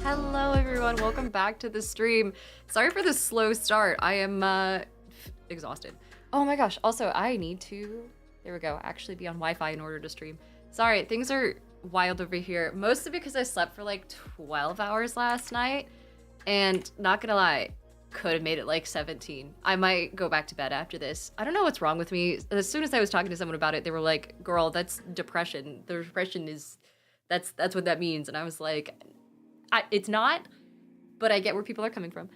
Hello everyone, welcome back to the stream. Sorry for the slow start. I am exhausted. Oh my gosh, also I need to, there we go, actually be on Wi-Fi in order to stream. Sorry, things are wild over here, mostly because I slept for like 12 hours last night, and not gonna lie, could have made it like 17. I might go back to bed after this. I don't know what's wrong with me. As soon as I was talking to someone about it, they were like, girl, that's depression. The depression is, that's what that means. And I was like, it's not, but I get where people are coming from.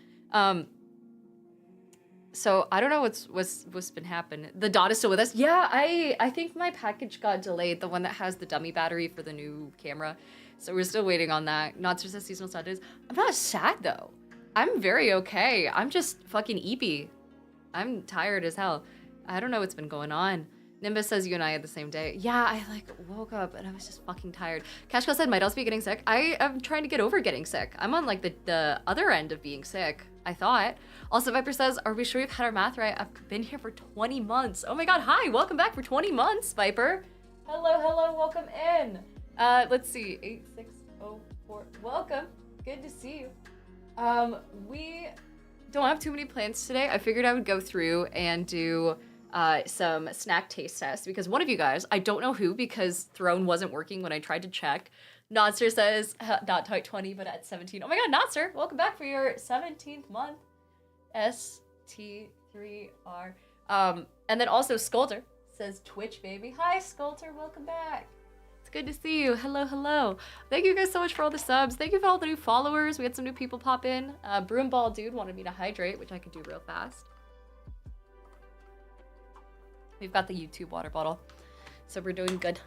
So I don't know what's been happening. The dot is still with us. Yeah, I think my package got delayed, the one that has the dummy battery for the new camera. So we're still waiting on that. Not just as seasonal Sundays. I'm not sad though. I'm very okay. I'm just fucking eepy. I'm tired as hell. I don't know what's been going on. Nimbus says you and I had the same day. Yeah, I like woke up and I was just fucking tired. Cashco said might also be getting sick. I am trying to get over getting sick. I'm on like the other end of being sick, I thought. Also, Viper says, are we sure we've had our math right? I've been here for 20 months. Oh my god, hi, welcome back for 20 months, Viper. Hello, welcome in. Let's see, 8604, welcome. Good to see you. We don't have too many plans today. I figured I would go through and do some snack taste tests because one of you guys, I don't know who because Throne wasn't working when I tried to check. Nodster says, not type 20, but at 17. Oh my god, Nodster, welcome back for your 17th month. ST3R. And then also Skulter says Twitch, baby. Hi, Skulter, welcome back. It's good to see you. Hello. Thank you guys so much for all the subs. Thank you for all the new followers. We had some new people pop in. Broomball Dude wanted me to hydrate, which I could do real fast. We've got the YouTube water bottle, so we're doing good.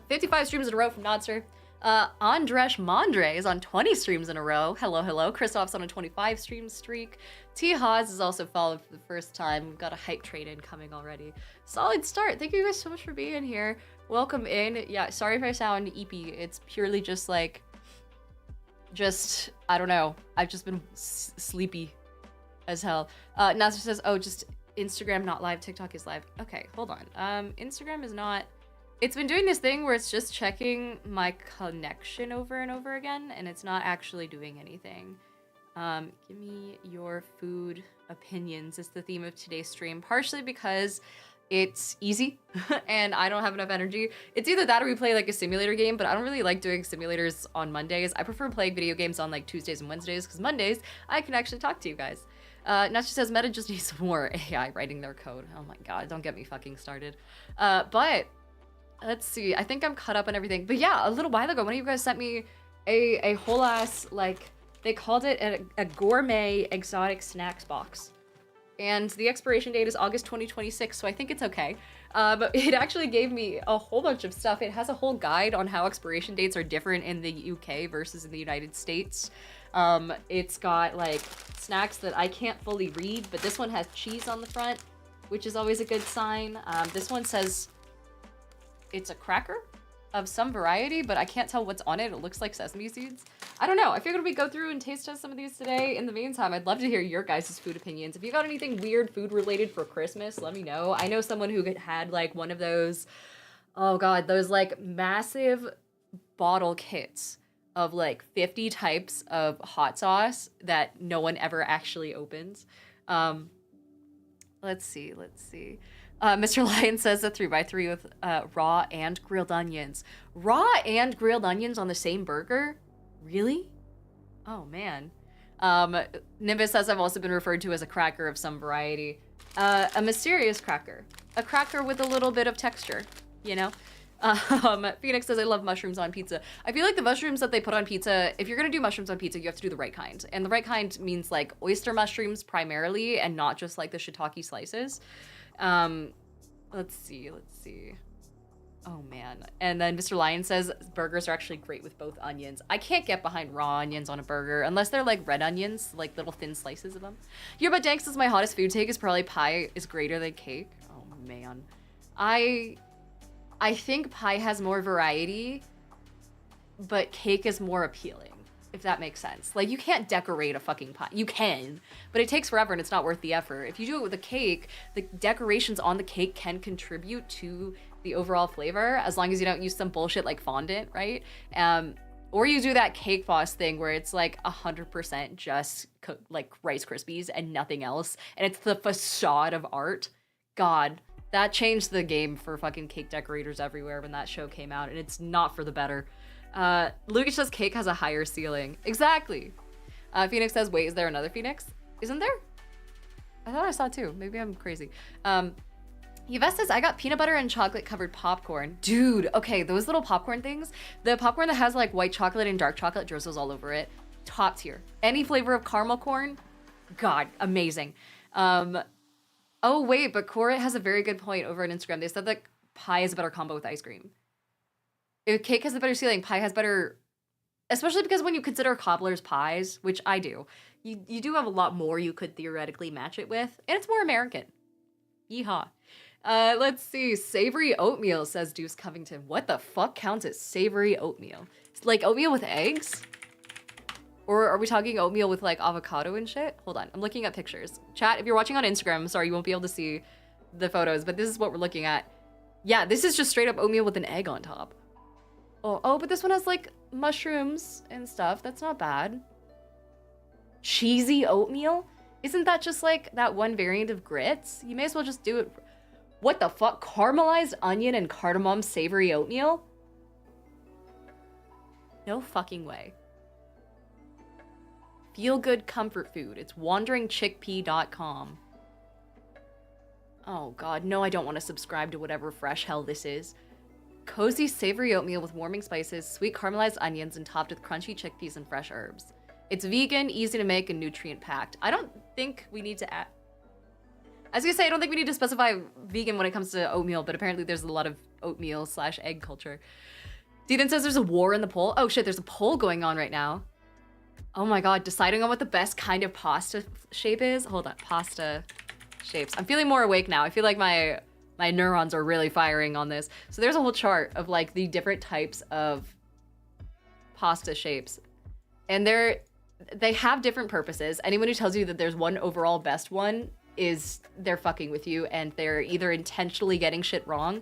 55 streams in a row from Nodster. Andresh Mondre is on 20 streams in a row. Hello. Christoph's on a 25 stream streak. T. Haas is also followed for the first time. We've got a hype train incoming already. Solid start. Thank you guys so much for being here. Welcome in. Yeah, sorry if I sound eepy. It's purely just like, I don't know. I've just been sleepy as hell. Nodster says, oh, just Instagram not live, TikTok is live. Okay, hold on. Instagram is not. It's been doing this thing where it's just checking my connection over and over again, and it's not actually doing anything. Give me your food opinions is the theme of today's stream, partially because it's easy and I don't have enough energy. It's either that or we play like a simulator game, but I don't really like doing simulators on Mondays. I prefer playing video games on like Tuesdays and Wednesdays because Mondays I can actually talk to you guys. Nachi says Meta just needs some more AI writing their code. Oh my god, don't get me fucking started. But let's see, I think I'm caught up on everything. But yeah, a little while ago, one of you guys sent me a whole ass, like, they called it a gourmet exotic snacks box. And the expiration date is August 2026, so I think it's okay. But it actually gave me a whole bunch of stuff. It has a whole guide on how expiration dates are different in the UK versus in the United States. It's got like snacks that I can't fully read, but this one has cheese on the front, which is always a good sign. This one says it's a cracker of some variety, but I can't tell what's on it. It looks like sesame seeds. I don't know. I figured we'd go through and taste test some of these today. In the meantime, I'd love to hear your guys' food opinions. If you got anything weird food related for Christmas, let me know. I know someone who had like one of those, oh god, those like massive bottle kits of like 50 types of hot sauce that no one ever actually opens. Let's see. Mr. Lion says a 3x3 with raw and grilled onions. Raw and grilled onions on the same burger? Really? Oh, man. Nimbus says I've also been referred to as a cracker of some variety. A mysterious cracker. A cracker with a little bit of texture, you know? Phoenix says I love mushrooms on pizza. I feel like the mushrooms that they put on pizza, if you're gonna do mushrooms on pizza, you have to do the right kind. And the right kind means like oyster mushrooms primarily and not just like the shiitake slices. Let's see. Oh man. And then Mr. Lion says burgers are actually great with both onions. I can't get behind raw onions on a burger unless they're like red onions, like little thin slices of them. Yeah, but Dank says my hottest food take is probably pie is greater than cake. Oh man. I think pie has more variety, but cake is more appealing, if that makes sense. Like, you can't decorate a fucking pie. You can, but it takes forever and it's not worth the effort. If you do it with a cake, the decorations on the cake can contribute to the overall flavor, as long as you don't use some bullshit like fondant, right? Or you do that Cake Boss thing where it's like 100% just like Rice Krispies and nothing else. And it's the facade of art. God, that changed the game for fucking cake decorators everywhere when that show came out. And it's not for the better. Lucas says cake has a higher ceiling. Exactly. Phoenix says, wait, is there another Phoenix? Isn't there? I thought I saw two. Maybe I'm crazy. Yvette says, I got peanut butter and chocolate covered popcorn. Dude, okay, those little popcorn things. The popcorn that has like white chocolate and dark chocolate drizzles all over it. Top tier. Any flavor of caramel corn. God, amazing. Oh wait, but Cora has a very good point over on Instagram. They said that pie is a better combo with ice cream. If cake has a better ceiling, pie has better, especially because when you consider cobbler's pies, which I do, you do have a lot more you could theoretically match it with, and it's more American. Yeehaw. Let's see. Savory oatmeal, says Deuce Covington. What the fuck counts as savory oatmeal? It's like oatmeal with eggs? Or are we talking oatmeal with like avocado and shit? Hold on, I'm looking at pictures. Chat, if you're watching on Instagram, I'm sorry, you won't be able to see the photos, but this is what we're looking at. Yeah, this is just straight up oatmeal with an egg on top. Oh, but this one has like mushrooms and stuff. That's not bad. Cheesy oatmeal? Isn't that just like that one variant of grits? You may as well just do it. What the fuck? Caramelized onion and cardamom savory oatmeal? No fucking way. Feel good comfort food. It's wanderingchickpea.com. Oh god, no, I don't want to subscribe to whatever fresh hell this is. Cozy savory oatmeal with warming spices, sweet caramelized onions, and topped with crunchy chickpeas and fresh herbs. It's vegan, easy to make, and nutrient-packed. I don't think we need to add... I was gonna say, I don't think we need to specify vegan when it comes to oatmeal, but apparently there's a lot of oatmeal / egg culture. Deedon says there's a war in the poll. Oh shit, there's a poll going on right now. Oh my god, deciding on what the best kind of pasta shape is? Hold on, pasta shapes. I'm feeling more awake now. I feel like my neurons are really firing on this. So there's a whole chart of like the different types of pasta shapes. And they have different purposes. Anyone who tells you that there's one overall best one they're fucking with you, and they're either intentionally getting shit wrong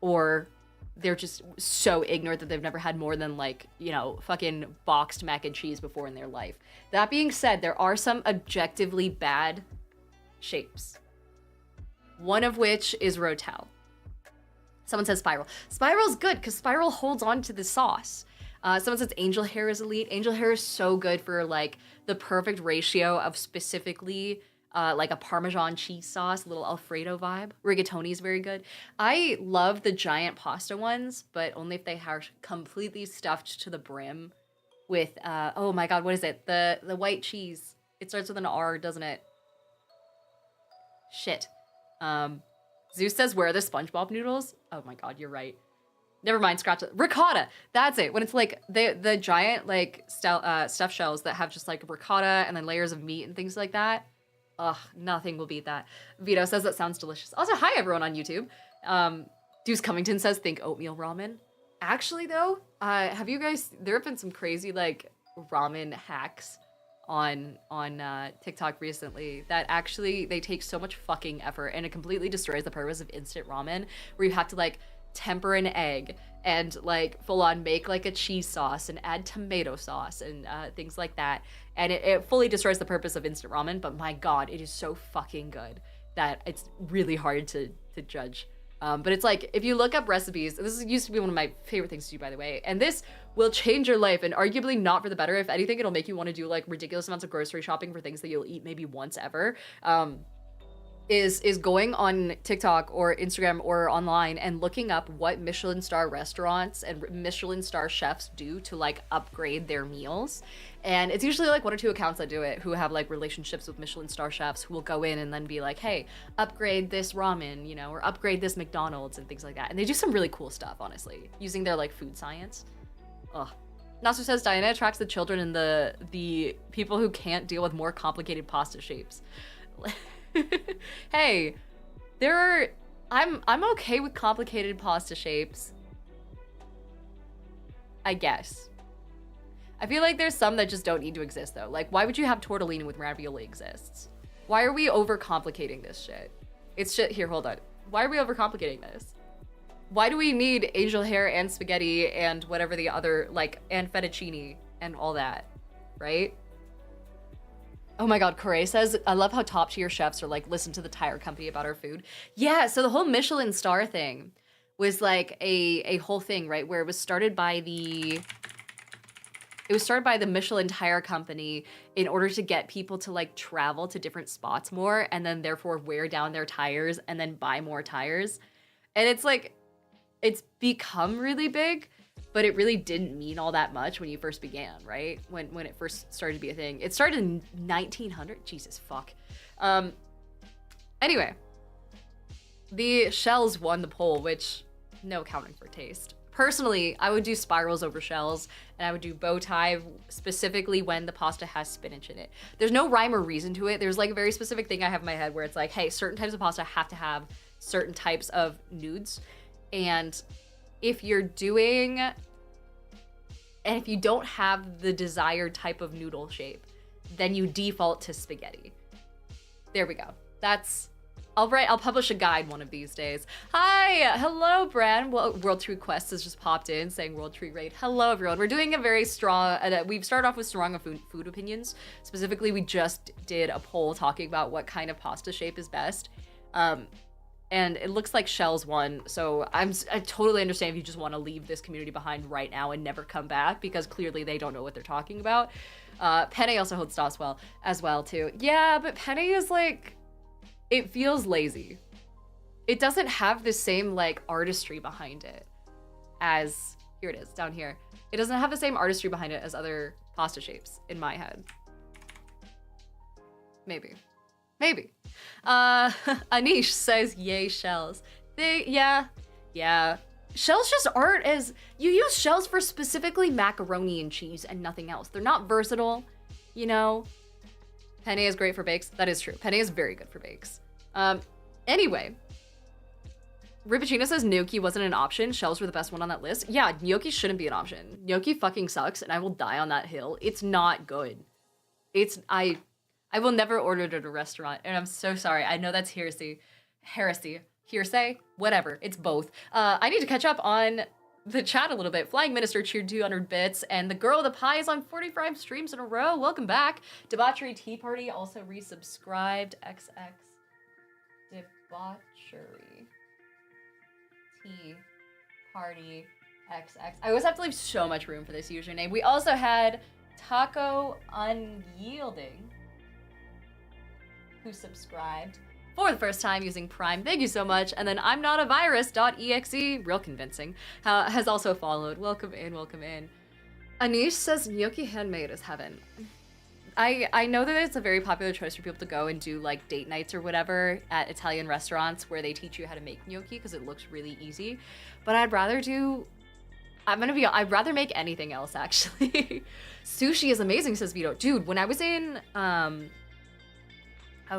or they're just so ignorant that they've never had more than like, you know, fucking boxed mac and cheese before in their life. That being said, there are some objectively bad shapes. One of which is Rotel. Someone says Spiral. Spiral's good because Spiral holds on to the sauce. Someone says Angel Hair is elite. Angel Hair is so good for like the perfect ratio of specifically like a Parmesan cheese sauce, a little Alfredo vibe. Rigatoni is very good. I love the giant pasta ones, but only if they are completely stuffed to the brim with, oh my god, what is it? The white cheese. It starts with an R, doesn't it? Shit. Zeus says, where are the SpongeBob noodles? Oh my god, you're right. Never mind, scratch it. Ricotta! That's it. When it's like the giant like stuffed shells that have just like ricotta and then layers of meat and things like that. Ugh, nothing will beat that. Vito says that sounds delicious. Also, hi everyone on YouTube. Deuce Cummington says, think oatmeal ramen. Actually though, have you guys, there have been some crazy like ramen hacks on TikTok recently that actually, they take so much fucking effort and it completely destroys the purpose of instant ramen, where you have to like temper an egg and like full on make like a cheese sauce and add tomato sauce and things like that. And it fully destroys the purpose of instant ramen, but my god, it is so fucking good that it's really hard to judge. But it's like, if you look up recipes, this used to be one of my favorite things to do, by the way, and this will change your life and arguably not for the better. If anything, it'll make you want to do like ridiculous amounts of grocery shopping for things that you'll eat maybe once ever. Is going on TikTok or Instagram or online and looking up what Michelin star restaurants and Michelin star chefs do to like upgrade their meals. And it's usually like 1 or 2 accounts that do it who have like relationships with Michelin star chefs who will go in and then be like, hey, upgrade this ramen, you know, or upgrade this McDonald's and things like that. And they do some really cool stuff, honestly, using their like food science. Ugh. Nasser says Diana attracts the children and the people who can't deal with more complicated pasta shapes. Hey, I'm okay with complicated pasta shapes, I guess. I feel like there's some that just don't need to exist though. Like, why would you have tortellini when ravioli exists? Why are we overcomplicating this shit? It's shit. Here, hold on. Why are we overcomplicating this? Why do we need angel hair and spaghetti and whatever the other, like, and fettuccine and all that, right? Oh my god, Corey says, I love how top tier chefs are like, listen to the tire company about our food. Yeah, so the whole Michelin star thing was like a whole thing, right? Where it was started by the Michelin tire company in order to get people to like travel to different spots more and then therefore wear down their tires and then buy more tires. And it's like, it's become really big, but it really didn't mean all that much when you first began, right? When it first started to be a thing. It started in 1900. Jesus fuck. Anyway, the shells won the poll, which no accounting for taste. Personally, I would do spirals over shells, and I would do bow tie specifically when the pasta has spinach in it. There's no rhyme or reason to it. There's like a very specific thing I have in my head where it's like, hey, certain types of pasta have to have certain types of nudes. And if you don't have the desired type of noodle shape, then you default to spaghetti. There we go. I'll publish a guide one of these days. Hi, hello, Brad. World Tree Quest has just popped in saying World Tree Raid. Hello, everyone. We're doing a very strong, we've started off with strong food opinions. Specifically, we just did a poll talking about what kind of pasta shape is best. And it looks like shells won, so I totally understand if you just want to leave this community behind right now and never come back, because clearly they don't know what they're talking about. Penne also holds sauce as well too. Yeah, but penne is like, it feels lazy. It doesn't have the same like artistry behind it as, here it is, down here. It doesn't have the same artistry behind it as other pasta shapes in my head. Maybe. Anish says, yay, shells. Yeah. Shells just aren't as, you use shells for specifically macaroni and cheese and nothing else. They're not versatile, you know? Penne is great for bakes. That is true. Penne is very good for bakes. Anyway. Rippuccino says gnocchi wasn't an option. Shells were the best one on that list. Yeah, gnocchi shouldn't be an option. Gnocchi fucking sucks, and I will die on that hill. It's not good. I will never order it at a restaurant, and I'm so sorry. I know that's heresy, whatever. It's both. I need to catch up on the chat a little bit. Flying Minister cheered 200 bits, and the Girl of the Pie is on 45 streams in a row. Welcome back. Debauchery Tea Party also resubscribed. XX Debauchery Tea Party XX. I always have to leave so much room for this username. We also had Taco Unyielding, who subscribed for the first time using Prime. Thank you so much. And then I'm not a virus.exe, real convincing, has also followed. Welcome in. Anish says gnocchi handmade is heaven. I know that it's a very popular choice for people to go and do like date nights or whatever at Italian restaurants where they teach you how to make gnocchi because it looks really easy. But I'd rather make anything else actually. Sushi is amazing, says Vito. Dude, when I was in, oh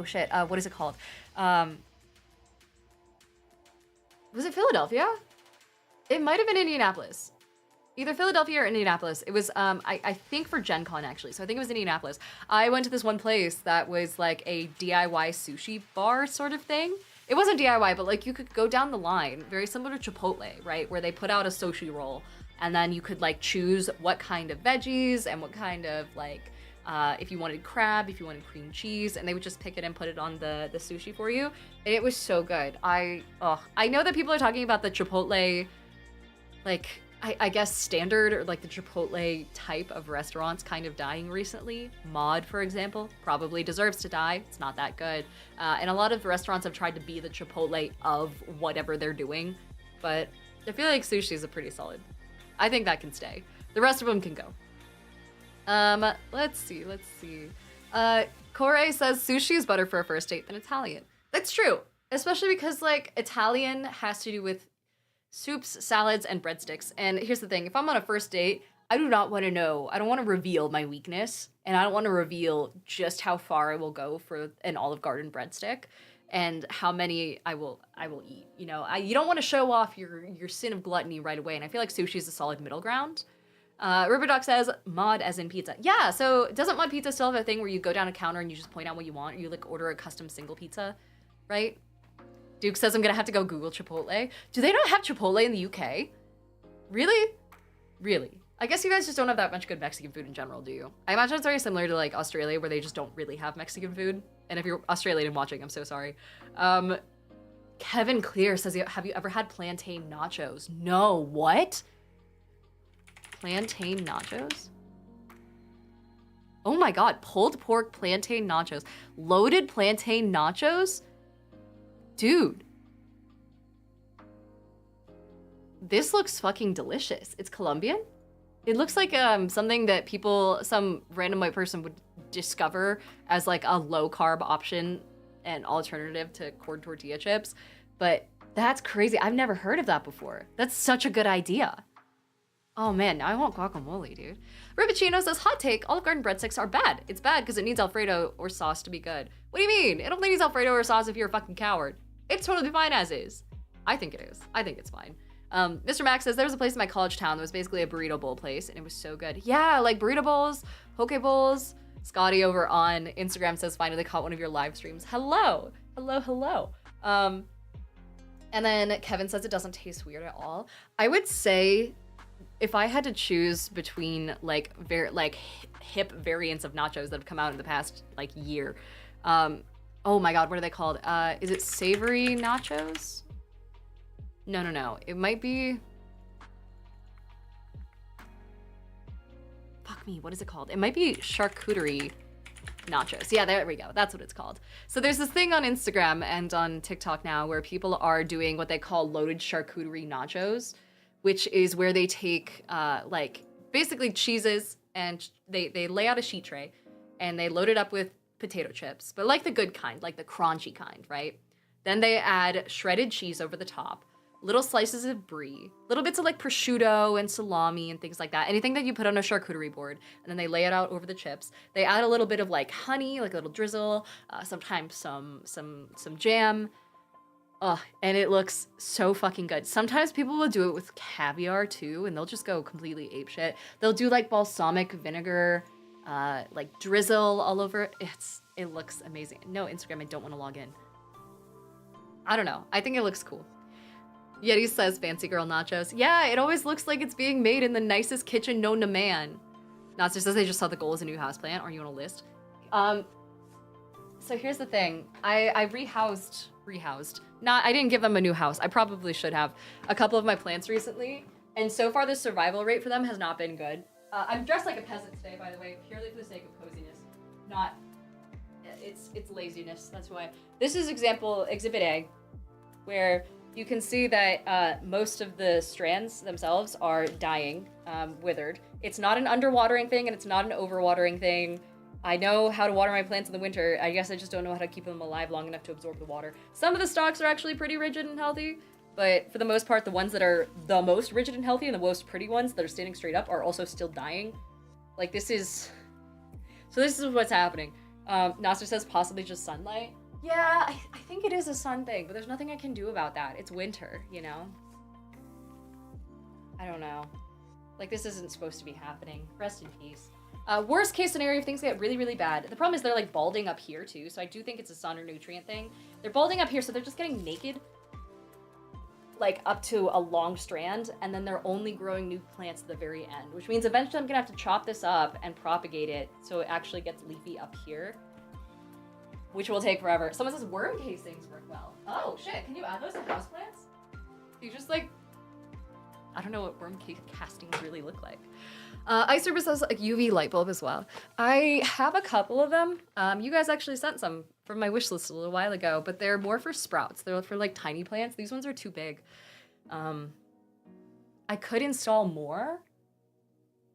shit, what is it called? Was it Philadelphia? It might have been Indianapolis. Either Philadelphia or Indianapolis. It was, I think for Gen Con actually, so I think it was Indianapolis. I went to this one place that was like a DIY sushi bar sort of thing. It wasn't DIY, but like you could go down the line, very similar to Chipotle, right? Where they put out a sushi roll and then you could like choose what kind of veggies and what kind of like, if you wanted crab, if you wanted cream cheese, and they would just pick it and put it on the sushi for you. And it was so good. I know that people are talking about the Chipotle, like, I guess standard or like the Chipotle type of restaurants kind of dying recently. Mod, for example, probably deserves to die. It's not that good. And a lot of restaurants have tried to be the Chipotle of whatever they're doing. But I feel like sushi is a pretty solid. I think that can stay. The rest of them can go. Let's see. Corey says sushi is better for a first date than Italian. That's true. Especially because like Italian has to do with soups, salads, and breadsticks. And here's the thing, if I'm on a first date, I do not want to know, I don't want to reveal my weakness, and I don't want to reveal just how far I will go for an Olive Garden breadstick and how many I will eat. You know, you don't want to show off your sin of gluttony right away, and I feel like sushi is a solid middle ground. Riverdoc says mod as in pizza. Yeah, so doesn't mod pizza still have a thing where you go down a counter and you just point out what you want, or you like order a custom single pizza, right? Duke says I'm gonna have to go Google Chipotle. Do they not have Chipotle in the UK? Really? Really? I guess you guys just don't have that much good Mexican food in general, do you? I imagine it's very similar to like Australia where they just don't really have Mexican food. And if you're Australian and watching, I'm so sorry. Kevin Clear says, have you ever had plantain nachos? No, what? Plantain nachos? Oh my God, pulled pork plantain nachos. Loaded plantain nachos? Dude. This looks fucking delicious. It's Colombian? It looks like something that some random white person would discover as like a low carb option and alternative to corn tortilla chips. But that's crazy. I've never heard of that before. That's such a good idea. Oh man, now I want guacamole, dude. Ribicino says, hot take, Olive Garden breadsticks are bad. It's bad because it needs Alfredo or sauce to be good. What do you mean? It only needs Alfredo or sauce if you're a fucking coward. It's totally fine as is. I think it is. I think it's fine. Mr. Max says, there was a place in my college town that was basically a burrito bowl place, and it was so good. Yeah, like burrito bowls, poke bowls. Scotty over on Instagram says, finally caught one of your live streams. Hello. Hello, hello. And then Kevin says it doesn't taste weird at all. I would say if I had to choose between like hip variants of nachos that have come out in the past like year, oh my God, what are they called? Is it savory nachos? No. It might be... Fuck me, what is it called? It might be charcuterie nachos. Yeah, there we go. That's what it's called. So there's this thing on Instagram and on TikTok now where people are doing what they call loaded charcuterie nachos, which is where they take like basically cheeses and they lay out a sheet tray and they load it up with potato chips, but like the good kind, like the crunchy kind, right? Then they add shredded cheese over the top, little slices of brie, little bits of like prosciutto and salami and things like that. Anything that you put on a charcuterie board, and then they lay it out over the chips. They add a little bit of like honey, like a little drizzle, sometimes some jam. And it looks so fucking good. Sometimes people will do it with caviar too, and they'll just go completely apeshit. They'll do like balsamic vinegar, like drizzle all over it. It looks amazing. No, Instagram, I don't want to log in. I don't know. I think it looks cool. Yeti says fancy girl nachos. Yeah, it always looks like it's being made in the nicest kitchen known to man. Natsu says they just saw the goal as a new houseplant. Are you on a list? So here's the thing. I rehoused. I didn't give them a new house. I probably should have. A couple of my plants recently. And so far the survival rate for them has not been good. I'm dressed like a peasant today, by the way, purely for the sake of coziness. It's laziness, that's why. This is exhibit A, where you can see that most of the strands themselves are dying, withered. It's not an underwatering thing and it's not an overwatering thing. I know how to water my plants in the winter. I guess I just don't know how to keep them alive long enough to absorb the water. Some of the stalks are actually pretty rigid and healthy, but for the most part, the ones that are the most rigid and healthy and the most pretty ones that are standing straight up are also still dying. Like this is what's happening. Nasser says possibly just sunlight. Yeah, I think it is a sun thing, but there's nothing I can do about that. It's winter, you know? I don't know. Like, this isn't supposed to be happening. Rest in peace. Worst case scenario if things get really, really bad. The problem is they're, like, balding up here, too, so I do think it's a sun or nutrient thing. They're balding up here, so they're just getting naked, like, up to a long strand, and then they're only growing new plants at the very end, which means eventually I'm gonna have to chop this up and propagate it so it actually gets leafy up here, which will take forever. Someone says worm casings work well. Oh, shit, can you add those to houseplants? You just, like, I don't know what worm castings really look like. Icerbus says a UV light bulb as well. I have a couple of them. You guys actually sent some from my wish list a little while ago, but they're more for sprouts. They're for like tiny plants. These ones are too big. I could install more.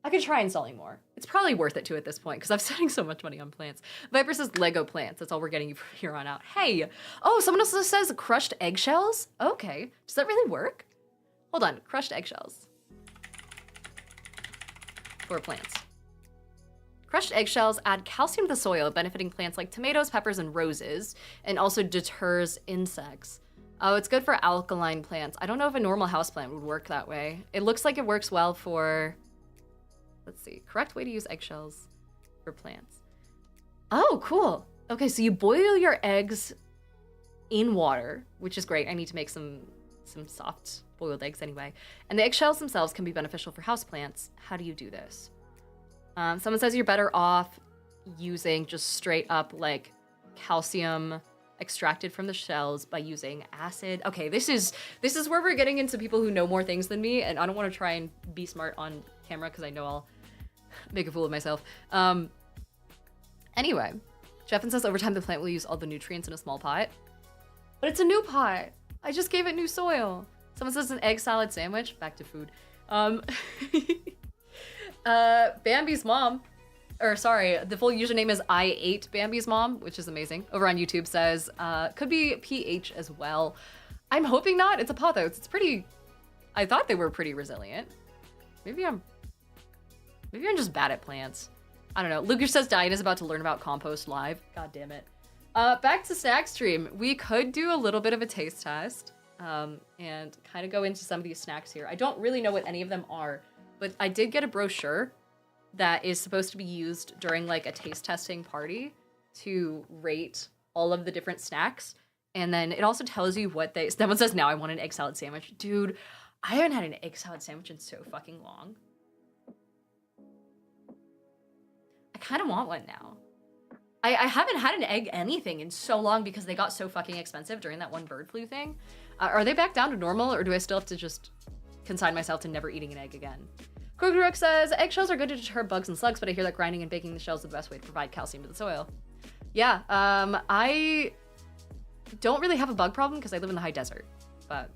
I could try installing more. It's probably worth it too at this point because I'm spending so much money on plants. Viper says Lego plants. That's all we're getting you from here on out. Hey! Oh, someone else says crushed eggshells? Okay. Does that really work? Hold on. Crushed eggshells. For plants. Crushed eggshells add calcium to the soil, benefiting plants like tomatoes, peppers, and roses, and also deters insects. Oh, it's good for alkaline plants. I don't know if a normal houseplant would work that way. It looks like it works well for... Let's see. Correct way to use eggshells for plants. Oh, cool. Okay, so you boil your eggs in water, which is great. I need to make some soft boiled eggs anyway. And the eggshells themselves can be beneficial for houseplants. How do you do this? Someone says you're better off using just straight up like calcium extracted from the shells by using acid. Okay, this is where we're getting into people who know more things than me, and I don't want to try and be smart on camera because I know I'll make a fool of myself. Anyway, Jeffin says over time the plant will use all the nutrients in a small pot. But it's a new pot. I just gave it new soil. Someone says an egg salad sandwich. Back to food. Bambi's mom, or sorry, the full username is I ate Bambi's mom, which is amazing. Over on YouTube says, could be PH as well. I'm hoping not. It's a pothos. It's pretty, I thought they were pretty resilient. Maybe I'm just bad at plants. I don't know. Lucas says Diane is about to learn about compost live. God damn it. Back to snack stream. We could do a little bit of a taste test and kind of go into some of these snacks here. I don't really know what any of them are, but I did get a brochure that is supposed to be used during like a taste testing party to rate all of the different snacks. And then it also tells you what someone says, now I want an egg salad sandwich. Dude, I haven't had an egg salad sandwich in so fucking long. I kind of want one now. I haven't had an egg anything in so long because they got so fucking expensive during that one bird flu thing. Are they back down to normal, or do I still have to just consign myself to never eating an egg again? Krogeruk says, eggshells are good to deter bugs and slugs, but I hear that grinding and baking the shells is the best way to provide calcium to the soil. Yeah, I don't really have a bug problem because I live in the high desert, but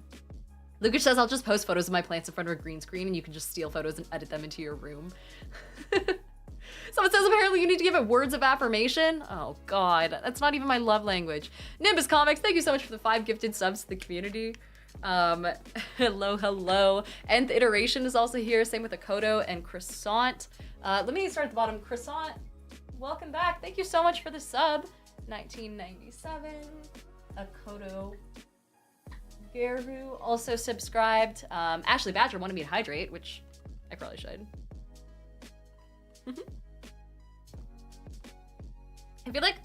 Lucas says I'll just post photos of my plants in front of a green screen and you can just steal photos and edit them into your room. Someone says apparently you need to give it words of affirmation. Oh God, that's not even my love language. Nimbus Comics, thank you so much for the 5 gifted subs to the community. Hello. Nth Iteration is also here. Same with Akodo and Croissant. Let me start at the bottom. Croissant, welcome back. Thank you so much for the sub. 1997. Akodo. Geru also subscribed. Ashley Badger wanted me to hydrate, which I probably should. I feel like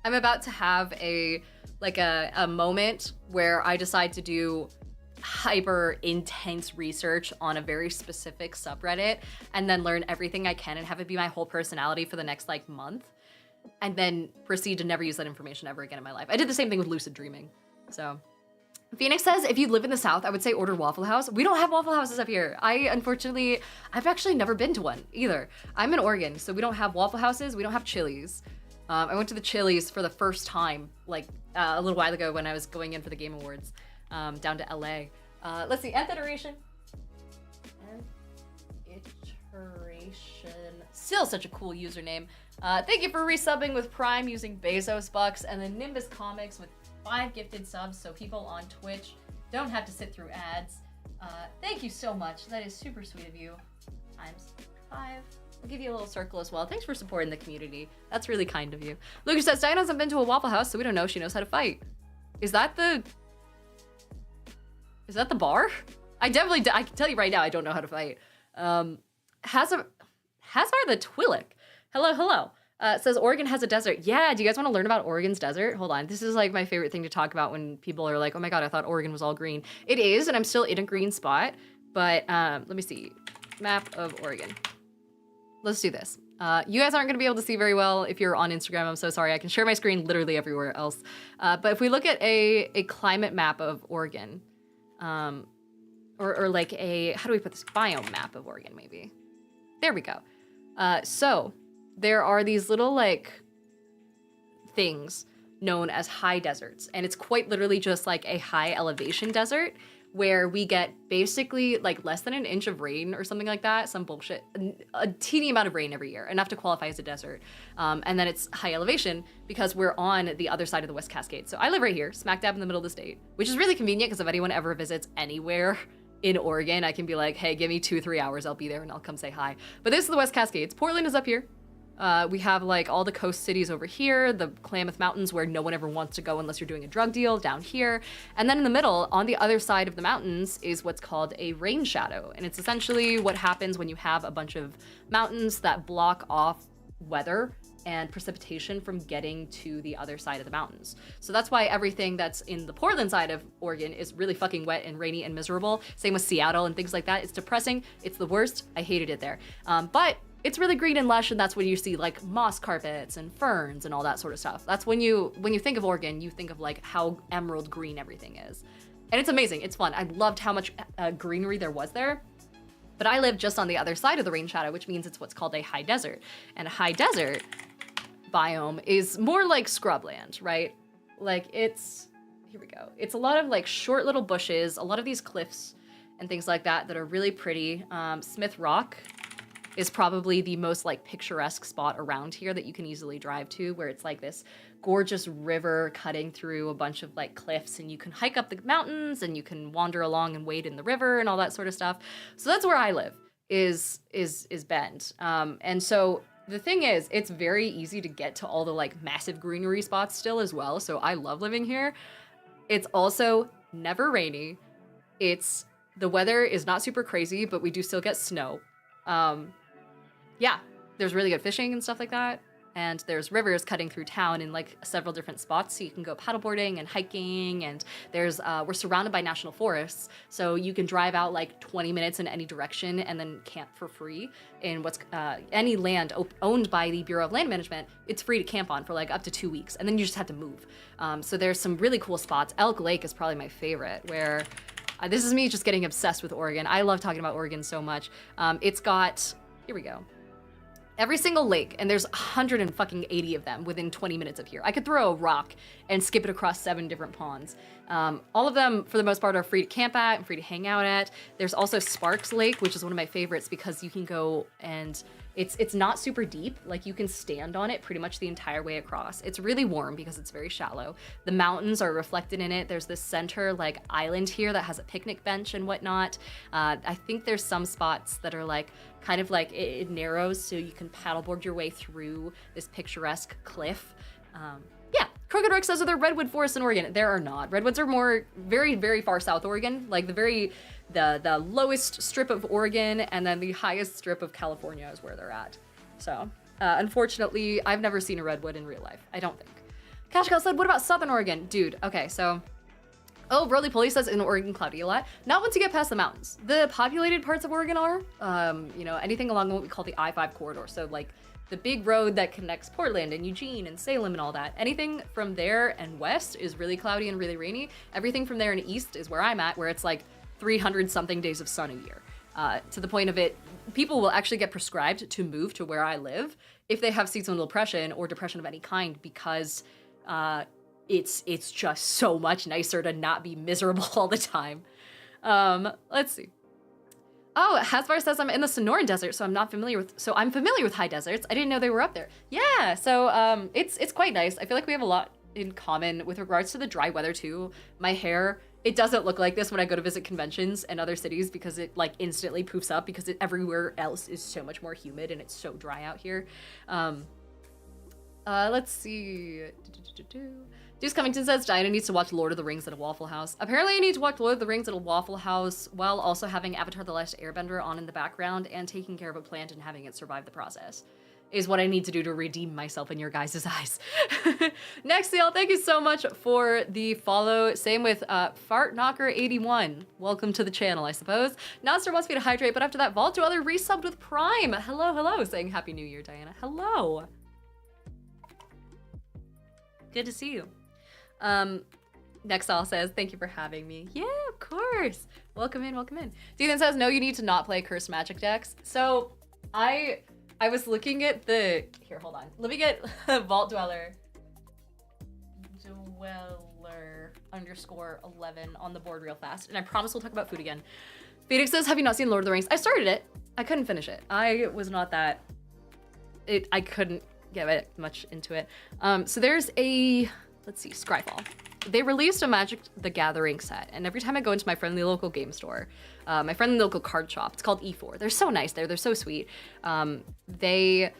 I'm about to have a moment where I decide to do hyper intense research on a very specific subreddit and then learn everything I can and have it be my whole personality for the next like month and then proceed to never use that information ever again in my life. I did the same thing with lucid dreaming. So Phoenix says, if you live in the South, I would say order Waffle House. We don't have Waffle Houses up here. I've actually never been to one either. I'm in Oregon, so we don't have Waffle Houses. We don't have Chili's. I went to the Chili's for the first time, like a little while ago when I was going in for the Game Awards, down to LA. Let's see, Nth Iteration. Still such a cool username. Thank you for resubbing with Prime using Bezos Bucks, and then Nimbus Comics with 5 gifted subs so people on Twitch don't have to sit through ads. Thank you so much. That is super sweet of you. Times 5. I'll give you a little circle as well. Thanks for supporting the community. That's really kind of you. Lucas says, Diana hasn't been to a Waffle House, so we don't know if she knows how to fight. Is that the bar? I can tell you right now, I don't know how to fight. Hazar the Twillick. Hello. Says Oregon has a desert. Yeah, do you guys want to learn about Oregon's desert? Hold on. This is like my favorite thing to talk about when people are like, oh my God, I thought Oregon was all green. It is, and I'm still in a green spot. But let me see. Map of Oregon. Let's do this. You guys aren't going to be able to see very well if you're on Instagram. I'm so sorry. I can share my screen literally everywhere else. But if we look at a climate map of Oregon, or like a, how do we put this? Biome map of Oregon, maybe. There we go. So there are these little like things known as high deserts. And it's quite literally just like a high elevation desert where we get basically like less than an inch of rain or something like that, some bullshit, a teeny amount of rain every year, enough to qualify as a desert. And then it's high elevation because we're on the other side of the West Cascade. So I live right here, smack dab in the middle of the state, which is really convenient because if anyone ever visits anywhere in Oregon, I can be like, hey, give me 2-3 hours, I'll be there and I'll come say hi. But this is the West Cascades. Portland is up here. We have like all the coast cities over here, the Klamath Mountains where no one ever wants to go unless you're doing a drug deal down here. And then in the middle, on the other side of the mountains, is what's called a rain shadow. And it's essentially what happens when you have a bunch of mountains that block off weather and precipitation from getting to the other side of the mountains. So that's why everything that's in the Portland side of Oregon is really fucking wet and rainy and miserable. Same with Seattle and things like that. It's depressing. It's the worst. I hated it there. But it's really green and lush, and that's when you see like moss carpets and ferns and all that sort of stuff. That's when you think of Oregon, you think of like how emerald green everything is. And it's amazing. It's fun. I loved how much greenery there was there. But I live just on the other side of the rain shadow, which means it's what's called a high desert. And a high desert biome is more like scrubland, right? Like it's, here we go. It's a lot of like short little bushes, a lot of these cliffs and things like that that are really pretty. Smith Rock is probably the most like picturesque spot around here that you can easily drive to, where it's like this gorgeous river cutting through a bunch of like cliffs, and you can hike up the mountains and you can wander along and wade in the river and all that sort of stuff. So that's where I live, is Bend. And so the thing is, it's very easy to get to all the like massive greenery spots still as well. So I love living here. It's also never rainy. The weather is not super crazy, but we do still get snow. Yeah, there's really good fishing and stuff like that. And there's rivers cutting through town in like several different spots, so you can go paddleboarding and hiking. And there's we're surrounded by national forests, so you can drive out like 20 minutes in any direction and then camp for free in what's any land owned by the Bureau of Land Management. It's free to camp on for like up to 2 weeks, and then you just have to move. So there's some really cool spots. Elk Lake is probably my favorite, where this is me just getting obsessed with Oregon. I love talking about Oregon so much. It's got, here we go, every single lake, and there's 180 of them within 20 minutes of here. I could throw a rock and skip it across 7 different ponds. All of them, for the most part, are free to camp at and free to hang out at. There's also Sparks Lake, which is one of my favorites because you can go and it's not super deep. Like, you can stand on it pretty much the entire way across. It's really warm because it's very shallow. The mountains are reflected in it. There's this center like island here that has a picnic bench and whatnot. I think there's some spots that are like kind of like it narrows so you can paddleboard your way through this picturesque cliff. Yeah, Crooked Rick says, are there redwood forests in Oregon? There are not. Redwoods are more very, very far south Oregon, like the lowest strip of Oregon, and then the highest strip of California is where they're at. So, unfortunately, I've never seen a redwood in real life. I don't think. Cash Cow said, what about Southern Oregon? Dude, okay, so... Oh, Roly Poly says, in Oregon, cloudy a lot. Not once you get past the mountains. The populated parts of Oregon are, anything along what we call the I-5 corridor. So, like, the big road that connects Portland and Eugene and Salem and all that. Anything from there and west is really cloudy and really rainy. Everything from there and east is where I'm at, where it's like 300 something days of sun a year. To the point of it, people will actually get prescribed to move to where I live if they have seasonal depression or depression of any kind, because it's just so much nicer to not be miserable all the time. Let's see. Oh, Hasbar says, I'm in the Sonoran Desert, so I'm familiar with high deserts. I didn't know they were up there. Yeah, so it's quite nice. I feel like we have a lot in common with regards to the dry weather too. My hair, it doesn't look like this when I go to visit conventions and other cities, because it like instantly poofs up because everywhere else is so much more humid and it's so dry out here. Let's see. Deuce Cummington says, Diana needs to watch Lord of the Rings at a Waffle House. Apparently I need to watch Lord of the Rings at a Waffle House while also having Avatar: The Last Airbender on in the background and taking care of a plant and having it survive the process. Is what I need to do to redeem myself in your guys' eyes. Next, y'all, thank you so much for the follow. Same with FartKnocker81. Welcome to the channel, I suppose. Monster wants me to hydrate, but after that, Vault to Other resubbed with Prime. Hello, hello, saying Happy New Year, Diana. Hello. Good to see you. Nexal says, thank you for having me. Yeah, of course. Welcome in, welcome in. Ethan says, no, you need to not play Cursed Magic decks. So I was looking at here, hold on. Let me get Vault Dweller _11 on the board real fast. And I promise we'll talk about food again. Phoenix says, have you not seen Lord of the Rings? I started it. I couldn't finish it. I was not that, I couldn't get much into it. So there's let's see, Scryfall. They released a Magic the Gathering set, and every time I go into my friendly local game store, my friendly local card shop, it's called E4. They're so nice there, they're so sweet. They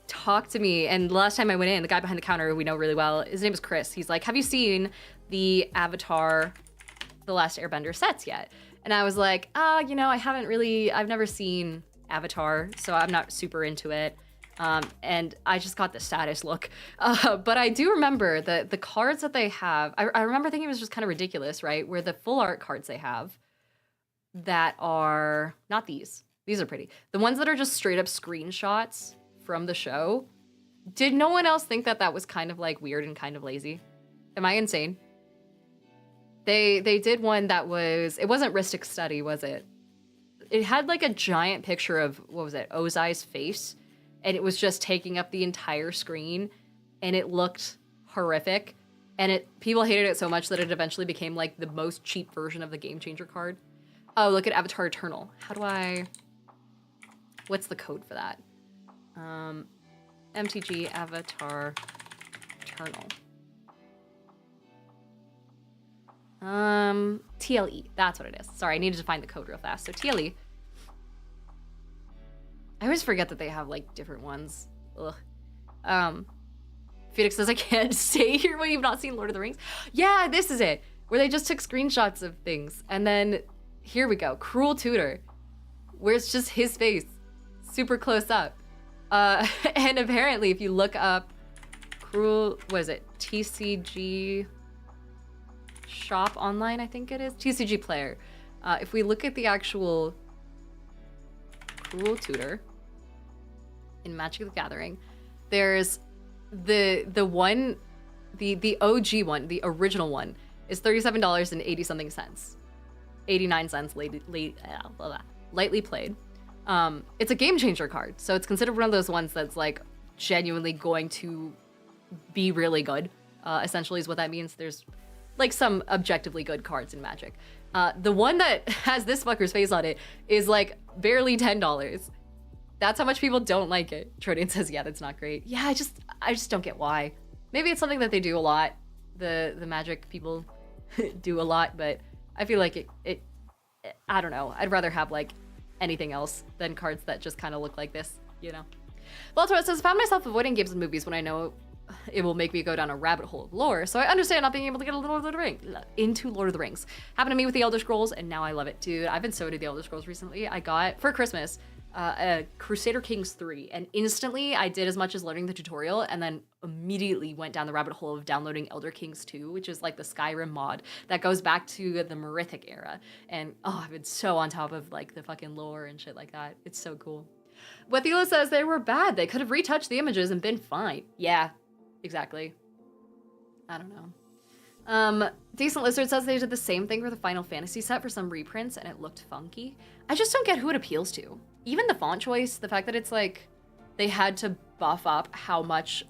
talked to me, and the last time I went in, the guy behind the counter who we know really well, his name is Chris. He's like, have you seen the Avatar: The Last Airbender sets yet? And I was like, I've never seen Avatar, so I'm not super into it. And I just got the saddest look. But I do remember the cards that they have. I remember thinking it was just kind of ridiculous, right? Where the full art cards they have that are not these. These are pretty. The ones that are just straight up screenshots from the show. Did no one else think that that was kind of like weird and kind of lazy? Am I insane? They did one that was, it wasn't Ristic Study, was it? It had like a giant picture of, what was it, Ozai's face, and it was just taking up the entire screen, and it looked horrific, and people hated it so much that it eventually became like the most cheap version of the Game Changer card. Oh, look at Avatar Eternal. How do I, what's the code for that? MTG Avatar Eternal. TLE, that's what it is. Sorry, I needed to find the code real fast. So TLE. I always forget that they have like different ones. Ugh. Phoenix says I can't stay here when you've not seen Lord of the Rings. Yeah, this is it. Where they just took screenshots of things. And then here we go. Cruel Tutor. Where it's just his face. Super close up. And apparently if you look up Cruel, what is it? TCG Shop Online, I think it is. TCG Player. If we look at the actual Cruel Tutor in Magic the Gathering, there's the one, the OG one, the original one is $37.80 something cents. 89 cents lightly played. It's a Game Changer card, so it's considered one of those ones that's like genuinely going to be really good. Essentially is what that means. There's like some objectively good cards in Magic. The one that has this fucker's face on it is like barely $10. That's how much people don't like it. Trodian says, yeah, that's not great. Yeah, I just don't get why. Maybe it's something that they do a lot. The Magic people do a lot, but I feel like it I don't know. I'd rather have like anything else than cards that just kind of look like this, you know? Baltimore says, found myself avoiding games and movies when I know it will make me go down a rabbit hole of lore, so I understand not being able to get into Lord of the Rings. Happened to me with the Elder Scrolls, and now I love it. Dude, I've been so into the Elder Scrolls recently. I got, for Christmas, a Crusader Kings 3, and instantly I did as much as learning the tutorial, and then immediately went down the rabbit hole of downloading Elder Kings 2, which is like the Skyrim mod that goes back to the Merithic era. And oh, I've been so on top of like the fucking lore and shit like that. It's so cool. Wethila says they were bad. They could have retouched the images and been fine. Yeah. Exactly. I don't know. Decent Lizard says they did the same thing for the Final Fantasy set for some reprints and it looked funky. I just don't get who it appeals to. Even the font choice, the fact that it's like they had to buff up how much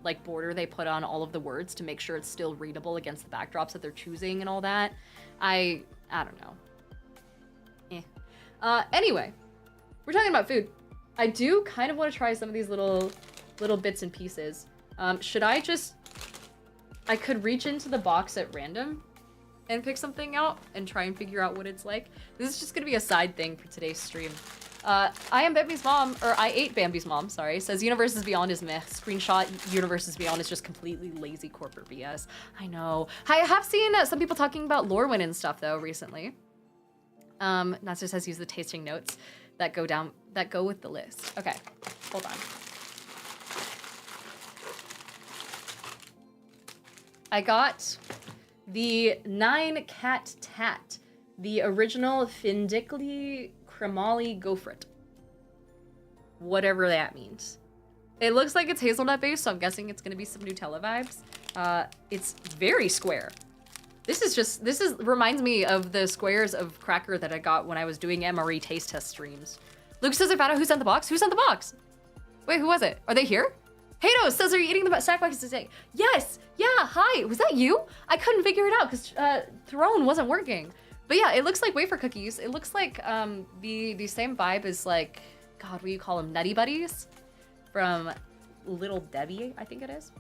like border they put on all of the words to make sure it's still readable against the backdrops that they're choosing and all that. I don't know. Anyway, we're talking about food. I do kind of want to try some of these little bits and pieces. Should I just... I could reach into the box at random and pick something out and try and figure out what it's like. This is just gonna be a side thing for today's stream. I am Bambi's mom, or I ate Bambi's mom, sorry. Says Universes Beyond is meh. Screenshot Universes Beyond is just completely lazy corporate BS. I know. I have seen some people talking about Lorwyn and stuff though recently. Natsu says use the tasting notes that go with the list. Okay, hold on. I got the 9 Cat Tat, the original Findicly Cremali Gofret. Whatever that means. It looks like it's hazelnut based, so I'm guessing it's gonna be some Nutella vibes. It's very square. This reminds me of the squares of cracker that I got when I was doing MRE taste test streams. Luke says I found out who sent the box. Who sent the box? Wait, who was it? Are they here? Hato says, are you eating the snack boxes today? Yes, yeah, hi, was that you? I couldn't figure it out because Throne wasn't working. But yeah, it looks like wafer cookies. It looks like the same vibe as like, God, what do you call them? Nutty Buddies from Little Debbie, I think it is.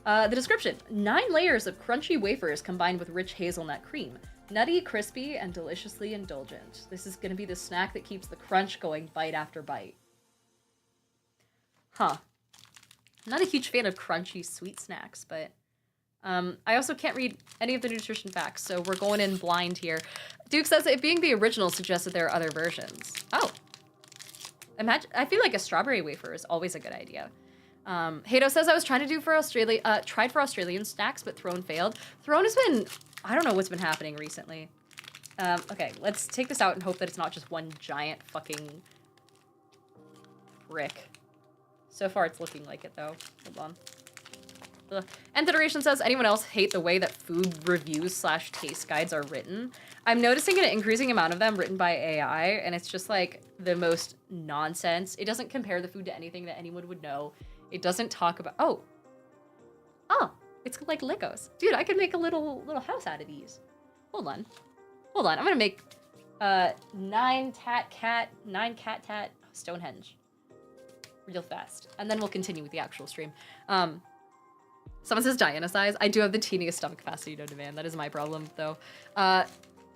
The description, 9 layers of crunchy wafers combined with rich hazelnut cream. Nutty, crispy, and deliciously indulgent. This is gonna be the snack that keeps the crunch going bite after bite. Huh. I'm not a huge fan of crunchy sweet snacks, but I also can't read any of the nutrition facts, so we're going in blind here. Duke says it being the original suggests that there are other versions. Oh. Imagine, I feel like a strawberry wafer is always a good idea. Hato says I was trying to do for Australia, tried for Australian snacks, but Throne failed. Throne has been, I don't know what's been happening recently. Okay, let's take this out and hope that it's not just one giant fucking brick. So far, it's looking like it, though. Hold on. Ugh. Nth Iteration says, anyone else hate the way that food reviews / taste guides are written? I'm noticing an increasing amount of them written by AI, and it's just like the most nonsense. It doesn't compare the food to anything that anyone would know. It doesn't talk about, oh, it's like Legos. Dude, I could make a little house out of these. Hold on. I'm gonna make 9 cat Stonehenge real fast. And then we'll continue with the actual stream. Someone says Diana size. I do have the teeniest stomach capacity to demand. That is my problem, though.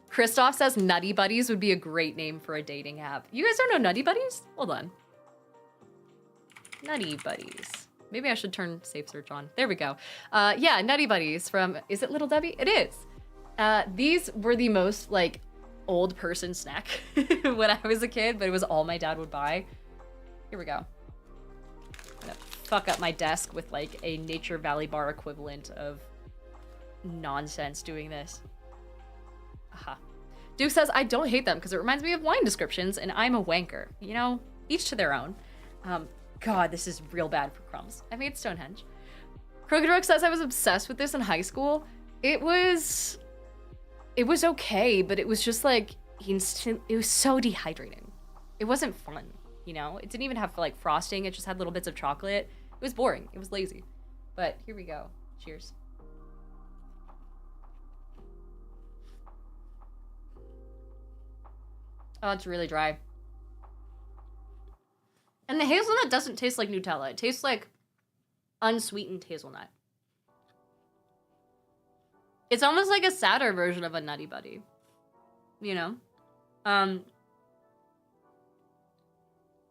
Christoph says Nutty Buddies would be a great name for a dating app. You guys don't know Nutty Buddies? Hold on. Nutty Buddies. Maybe I should turn safe search on. There we go. Yeah, Nutty Buddies from, is it Little Debbie? It is. These were the most, like, old person snack when I was a kid, but it was all my dad would buy. Here we go. I'm gonna fuck up my desk with, like, a Nature Valley bar equivalent of nonsense doing this. Aha. Duke says, I don't hate them because it reminds me of wine descriptions and I'm a wanker. You know, each to their own. God, this is real bad for crumbs. I made Stonehenge. Crooked Rook says I was obsessed with this in high school. It was okay, but it was just like instant. It was so dehydrating. It wasn't fun, you know? It didn't even have like frosting. It just had little bits of chocolate. It was boring. It was lazy. But here we go. Cheers. Oh, it's really dry. And the hazelnut doesn't taste like Nutella. It tastes like unsweetened hazelnut. It's almost like a sadder version of a Nutty Buddy. You know? And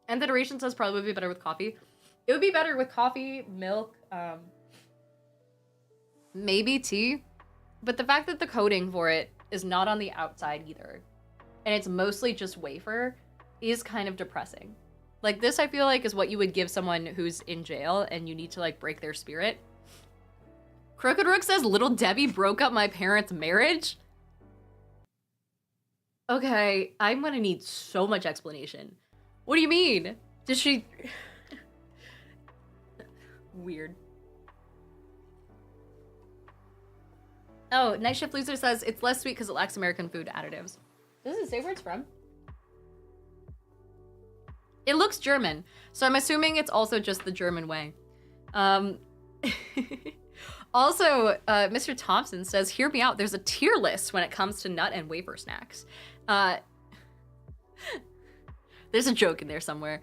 the duration says probably would be better with coffee. It would be better with coffee, milk, maybe tea. But the fact that the coating for it is not on the outside either, and it's mostly just wafer, is kind of depressing. Like, this, I feel like, is what you would give someone who's in jail and you need to, like, break their spirit. Crooked Rook says, Little Debbie broke up my parents' marriage? Okay, I'm gonna need so much explanation. What do you mean? Did she... Weird. Oh, Night Shift Loser says, it's less sweet because it lacks American food additives. Does it say where it's from? It looks German, so I'm assuming it's also just the German way. Also, Mr. Thompson says, hear me out, there's a tier list when it comes to nut and wafer snacks. There's a joke in there somewhere.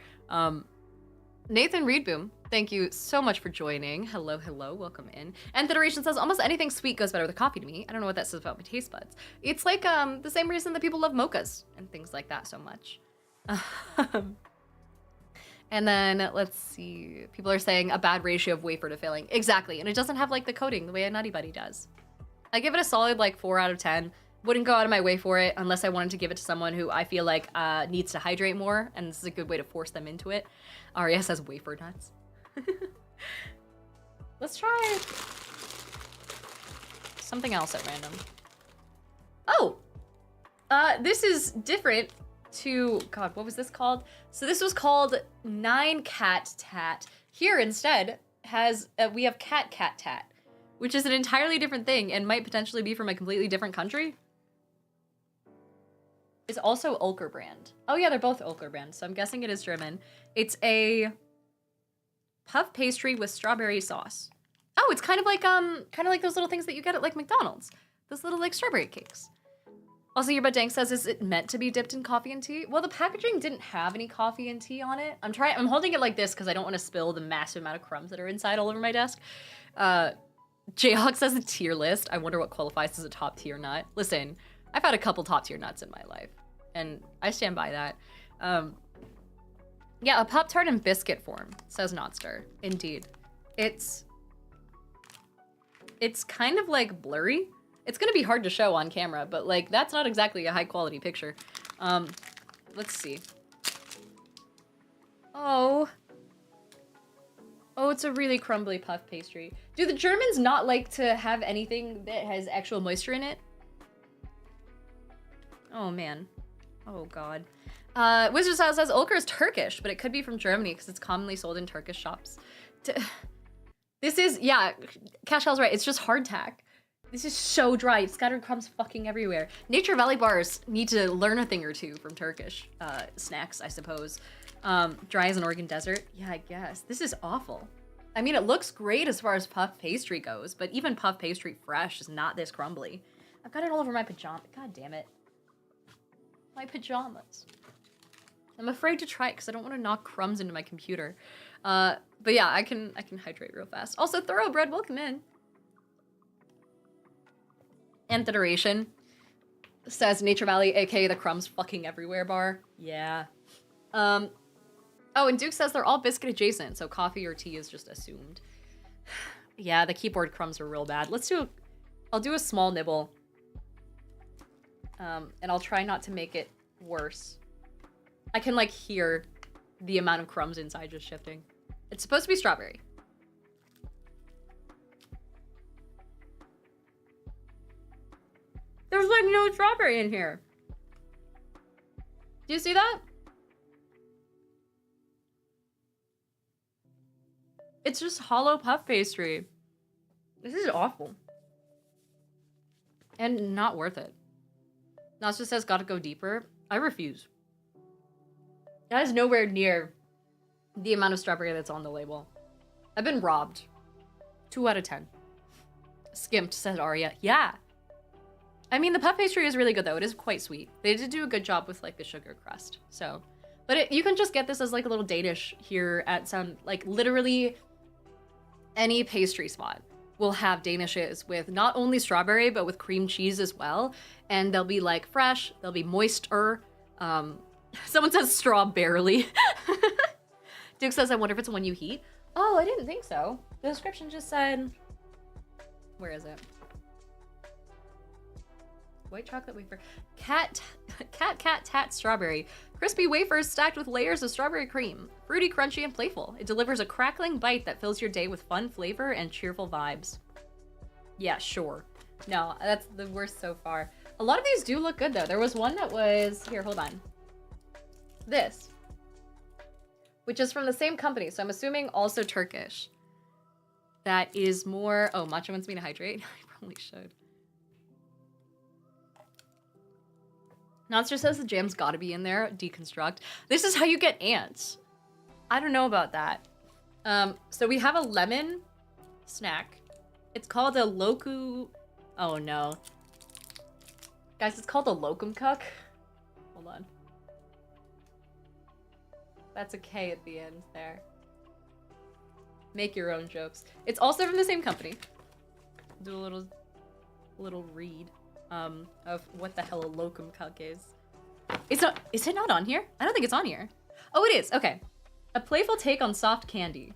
Nathan Reedboom, thank you so much for joining. Hello, hello, welcome in. And Federation says, almost anything sweet goes better with coffee to me. I don't know what that says about my taste buds. It's like the same reason that people love mochas and things like that so much. And then, let's see, people are saying a bad ratio of wafer to filling. Exactly, and it doesn't have like the coating the way a Nutty Buddy does. I give it a solid like 4 out of 10. Wouldn't go out of my way for it unless I wanted to give it to someone who I feel like needs to hydrate more, and this is a good way to force them into it. Aria says wafer nuts. Let's try something else at random. Oh, this is different to, God, what was this called? So this was called 9 Cat Tat. Here instead has, we have Cat Cat Tat, which is an entirely different thing and might potentially be from a completely different country. It's also Ulker brand. Oh yeah, they're both Ulker brand, so I'm guessing it is German. It's a puff pastry with strawberry sauce. Oh, it's kind of like those little things that you get at like McDonald's. Those little like strawberry cakes. Also, Yerba Dank says, is it meant to be dipped in coffee and tea? Well, the packaging didn't have any coffee and tea on it. I'm holding it like this because I don't want to spill the massive amount of crumbs that are inside all over my desk. Jayhawk says a tier list. I wonder what qualifies as a top tier nut. Listen, I've had a couple top tier nuts in my life, and I stand by that. Yeah, a Pop-Tart in biscuit form, says Notster. Indeed. It's kind of like blurry. It's gonna be hard to show on camera, but like that's not exactly a high quality picture. Let's see. Oh. Oh, it's a really crumbly puff pastry. Do the Germans not like to have anything that has actual moisture in it? Oh, man. Oh, God. Wizard Style says Ulker is Turkish, but it could be from Germany because it's commonly sold in Turkish shops. This is, yeah, Cashell's right. It's just hardtack. This is so dry. It's scattered crumbs fucking everywhere. Nature Valley bars need to learn a thing or two from Turkish snacks, I suppose. Dry as an Oregon desert. Yeah, I guess. This is awful. I mean, it looks great as far as puff pastry goes, but even puff pastry fresh is not this crumbly. I've got it all over my pajamas. God damn it. My pajamas. I'm afraid to try it because I don't want to knock crumbs into my computer. But yeah, I can hydrate real fast. Also, Thoroughbred, welcome in. Nth iteration says Nature Valley, aka the crumbs fucking everywhere bar. Yeah. Oh, and Duke says they're all biscuit adjacent, so coffee or tea is just assumed. Yeah, the keyboard crumbs are real bad. I'll do a small nibble. And I'll try not to make it worse. I can like hear the amount of crumbs inside just shifting. It's supposed to be strawberry. There's like no strawberry in here. Do you see that? It's just hollow puff pastry. This is awful. And not worth it. Nasha says gotta go deeper. I refuse. That is nowhere near the amount of strawberry that's on the label. I've been robbed. 2 out of 10. Skimped, said Arya. Yeah. I mean, the puff pastry is really good, though. It is quite sweet. They did do a good job with, like, the sugar crust. So, but you can just get this as, like, a little Danish here at some, like, literally any pastry spot will have Danishes with not only strawberry, but with cream cheese as well. And they'll be, like, fresh. They'll be moister. Someone says strawberry. Duke says, I wonder if it's one you heat. Oh, I didn't think so. The description just said... Where is it? White chocolate wafer. Cat tat strawberry. Crispy wafers stacked with layers of strawberry cream. Fruity, crunchy, and playful. It delivers a crackling bite that fills your day with fun flavor and cheerful vibes. Yeah, sure. No, that's the worst so far. A lot of these do look good, though. There was one that was... Here, hold on. This. Which is from the same company, so I'm assuming also Turkish. That is more... Oh, Matcha wants me to hydrate? I probably should. Monster says the jam's gotta be in there. Deconstruct. This is how you get ants. I don't know about that. So we have a lemon snack. It's called a loku... Oh no. Guys, it's called a locum cuck. Hold on. That's a K at the end there. Make your own jokes. It's also from the same company. Do a little read. Of what the hell a locum cuck is. Is it not on here? I don't think it's on here. Oh, it is. Okay. A playful take on soft candy.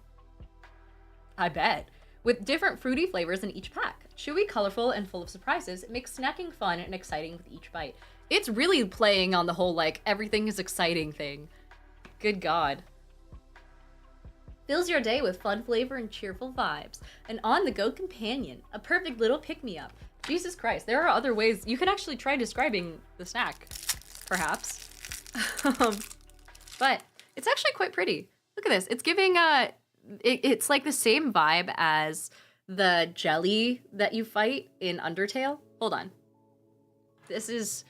I bet. With different fruity flavors in each pack. Chewy, colorful, and full of surprises, it makes snacking fun and exciting with each bite. It's really playing on the whole, like, everything is exciting thing. Good God. Fills your day with fun flavor and cheerful vibes. An on-the-go companion. A perfect little pick-me-up. Jesus Christ, there are other ways. You can actually try describing the snack, perhaps. But it's actually quite pretty. Look at this. It's giving, it's like the same vibe as the jelly that you fight in Undertale. Hold on. This is,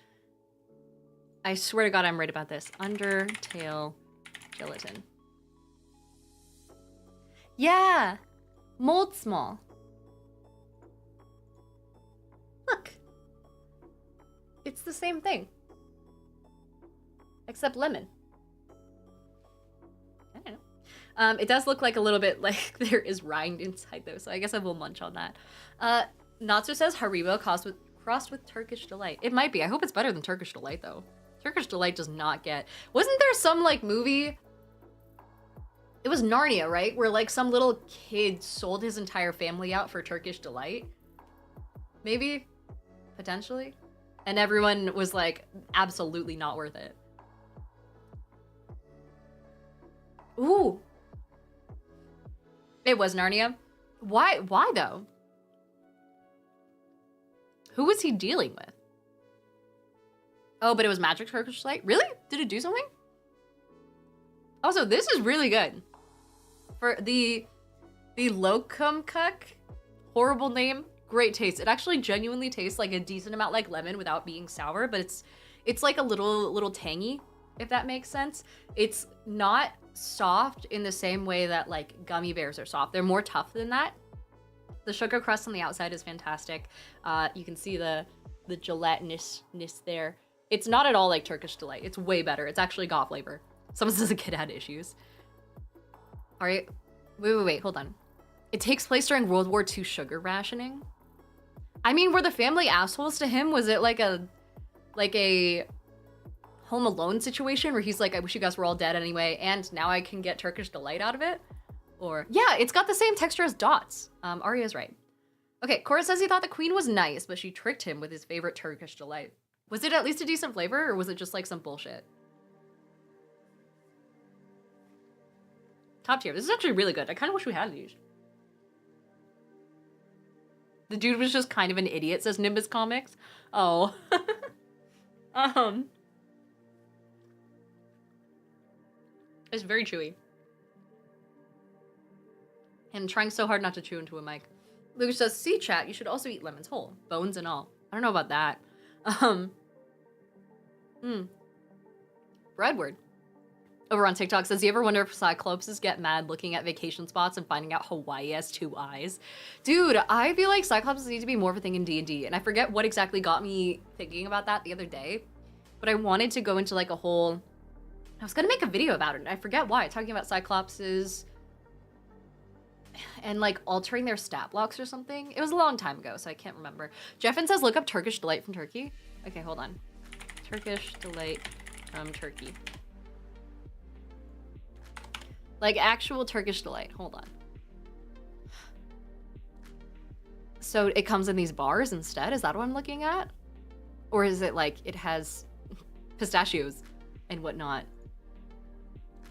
I swear to God I'm right about this. Undertale gelatin. Yeah, mold small. Look. It's the same thing. Except lemon. I don't know. It does look like a little bit like there is rind inside though, so I guess I will munch on that. Natsu says Haribo crossed with Turkish Delight. It might be. I hope it's better than Turkish Delight though. Turkish Delight does not get... Wasn't there some like movie... It was Narnia, right? Where like some little kid sold his entire family out for Turkish Delight? Maybe? Potentially? And everyone was like, absolutely not worth it. Ooh. It was Narnia. Why though? Who was he dealing with? Oh, but it was Magic Turkish Delight? Really? Did it do something? Also, this is really good. For the Locum Cuck, horrible name, great taste. It actually genuinely tastes like a decent amount like lemon without being sour, but it's like a little tangy, if that makes sense. It's not soft in the same way that like gummy bears are soft. They're more tough than that. The sugar crust on the outside is fantastic. You can see the gelatinous there. It's not at all like Turkish Delight. It's way better. It's actually got flavor. Someone says a kid had issues. All right, wait, hold on. It takes place during World War II sugar rationing. I mean, were the family assholes to him? Was it like a Home Alone situation where he's like, I wish you guys were all dead anyway, and now I can get Turkish Delight out of it? Or, yeah, it's got the same texture as Dots. Arya's right. Okay, Cora says he thought the queen was nice, but she tricked him with his favorite Turkish Delight. Was it at least a decent flavor, or was it just like some bullshit? Top tier. This is actually really good. I kind of wish we had these. The dude was just kind of an idiot, says Nimbus Comics. Oh. It's very chewy. And I'm trying so hard not to chew into a mic. Luke says, see chat, you should also eat lemons whole. Bones and all. I don't know about that. Breadward over on TikTok says, you ever wonder if Cyclopses get mad looking at vacation spots and finding out Hawaii has 2 eyes? Dude, I feel like Cyclopses need to be more of a thing in D&D, and I forget what exactly got me thinking about that the other day, but I wanted to go into like a whole, I was gonna make a video about it, and I forget why, talking about Cyclopses and like altering their stat blocks or something. It was a long time ago, so I can't remember. Jeffin says, look up Turkish Delight from Turkey. Okay, hold on. Turkish Delight from Turkey. Like actual Turkish Delight. Hold on. So it comes in these bars instead? Is that what I'm looking at? Or is it like it has pistachios and whatnot?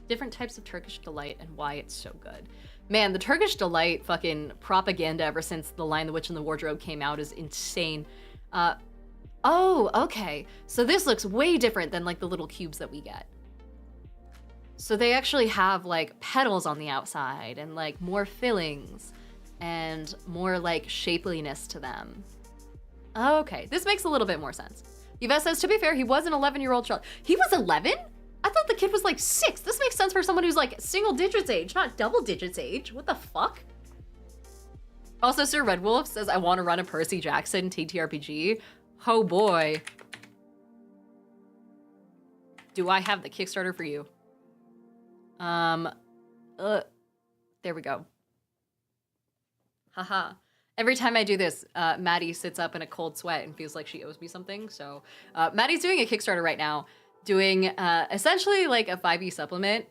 Different types of Turkish Delight and why it's so good. Man, the Turkish Delight fucking propaganda ever since The Lion, the Witch, and the Wardrobe came out is insane. Oh, okay. So this looks way different than like the little cubes that we get. So they actually have like petals on the outside and like more fillings and more like shapeliness to them. Okay, this makes a little bit more sense. Yvette says, to be fair, he was an 11-year-old child. He was 11? I thought the kid was like 6. This makes sense for someone who's like single digits age, not double digits age. What the fuck? Also, Sir Red Wolf says, I want to run a Percy Jackson TTRPG. Oh boy. Do I have the Kickstarter for you? There we go. Haha. Every time I do this, Maddie sits up in a cold sweat and feels like she owes me something. So Maddie's doing a Kickstarter right now, doing essentially like a 5e supplement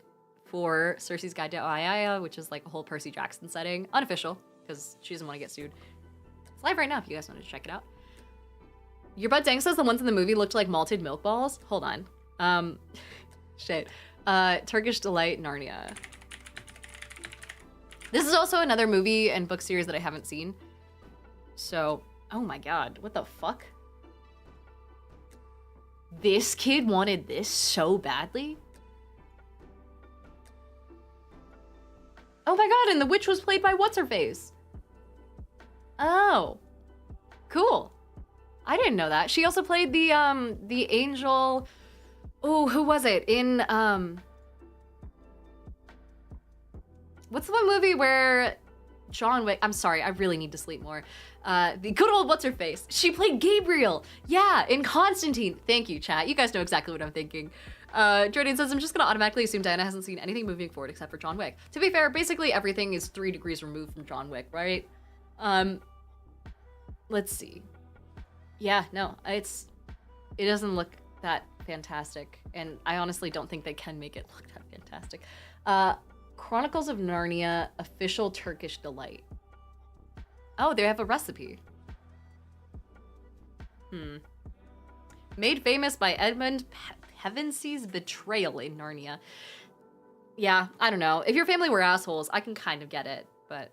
for Cersei's Guide to Aiaya, which is like a whole Percy Jackson setting. Unofficial, because she doesn't want to get sued. It's live right now if you guys want to check it out. Your Bud Dang says the ones in the movie looked like malted milk balls. Hold on. Shit. Turkish Delight, Narnia. This is also another movie and book series that I haven't seen. So, oh my god, what the fuck? This kid wanted this so badly? Oh my god, and the witch was played by what's-her-face. Oh, cool. I didn't know that. She also played the angel. Oh, who was it? In, what's the one movie where John Wick, I'm sorry, I really need to sleep more. The good old what's-her-face. She played Gabriel. Yeah, in Constantine. Thank you, chat. You guys know exactly what I'm thinking. Jordan says, I'm just gonna automatically assume Diana hasn't seen anything moving forward except for John Wick. To be fair, basically everything is 3 degrees removed from John Wick, right? Let's see. Yeah, no, it doesn't look that fantastic, and I honestly don't think they can make it look that fantastic. Chronicles of Narnia, official Turkish Delight. Oh, they have a recipe. Made famous by Edmund Pevensy's betrayal in Narnia. Yeah, I don't know. If your family were assholes, I can kind of get it, but...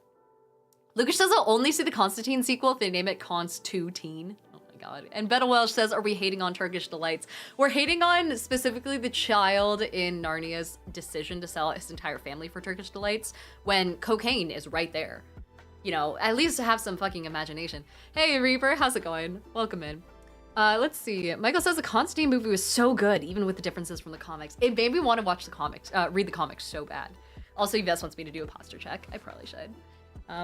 Lucas says I'll only see the Constantine sequel if they name it Constantine. Oh my god. And Betta Welsh says, are we hating on Turkish Delights? We're hating on specifically the child in Narnia's decision to sell his entire family for Turkish Delights when cocaine is right there. You know, at least have some fucking imagination. Hey Reaper, how's it going? Welcome in. Let's see. Michael says the Constantine movie was so good, even with the differences from the comics. It made me want to watch the comics, read the comics so bad. Also, Yves wants me to do a posture check. I probably should.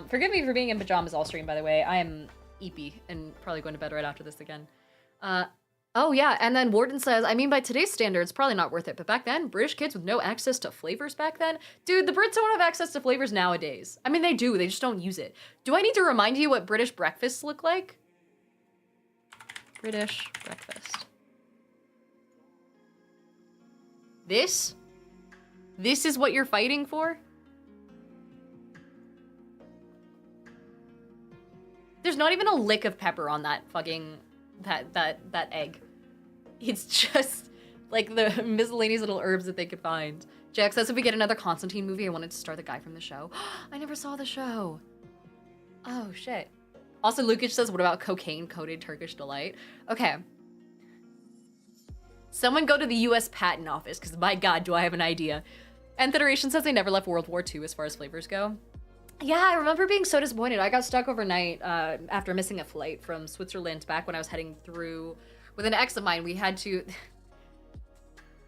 Forgive me for being in pajamas all stream, by the way. I am eepy and probably going to bed right after this again. Oh yeah, and then Warden says, I mean, by today's standards, probably not worth it, but back then, British kids with no access to flavors back then? Dude, the Brits don't have access to flavors nowadays. I mean, they do, they just don't use it. Do I need to remind you what British breakfasts look like? British breakfast. This? This is what you're fighting for? There's not even a lick of pepper on that fucking, that egg. It's just like the miscellaneous little herbs that they could find. Jack says if we get another Constantine movie, I wanted to star the guy from the show. I never saw the show. Oh shit. Also, Lukic says, what about cocaine-coated Turkish Delight? Okay. Someone go to the US Patent Office, because my god, do I have an idea. And Federation says they never left World War II as far as flavors go. Yeah, I remember being so disappointed. I got stuck overnight after missing a flight from Switzerland back when I was heading through with an ex of mine. We had to...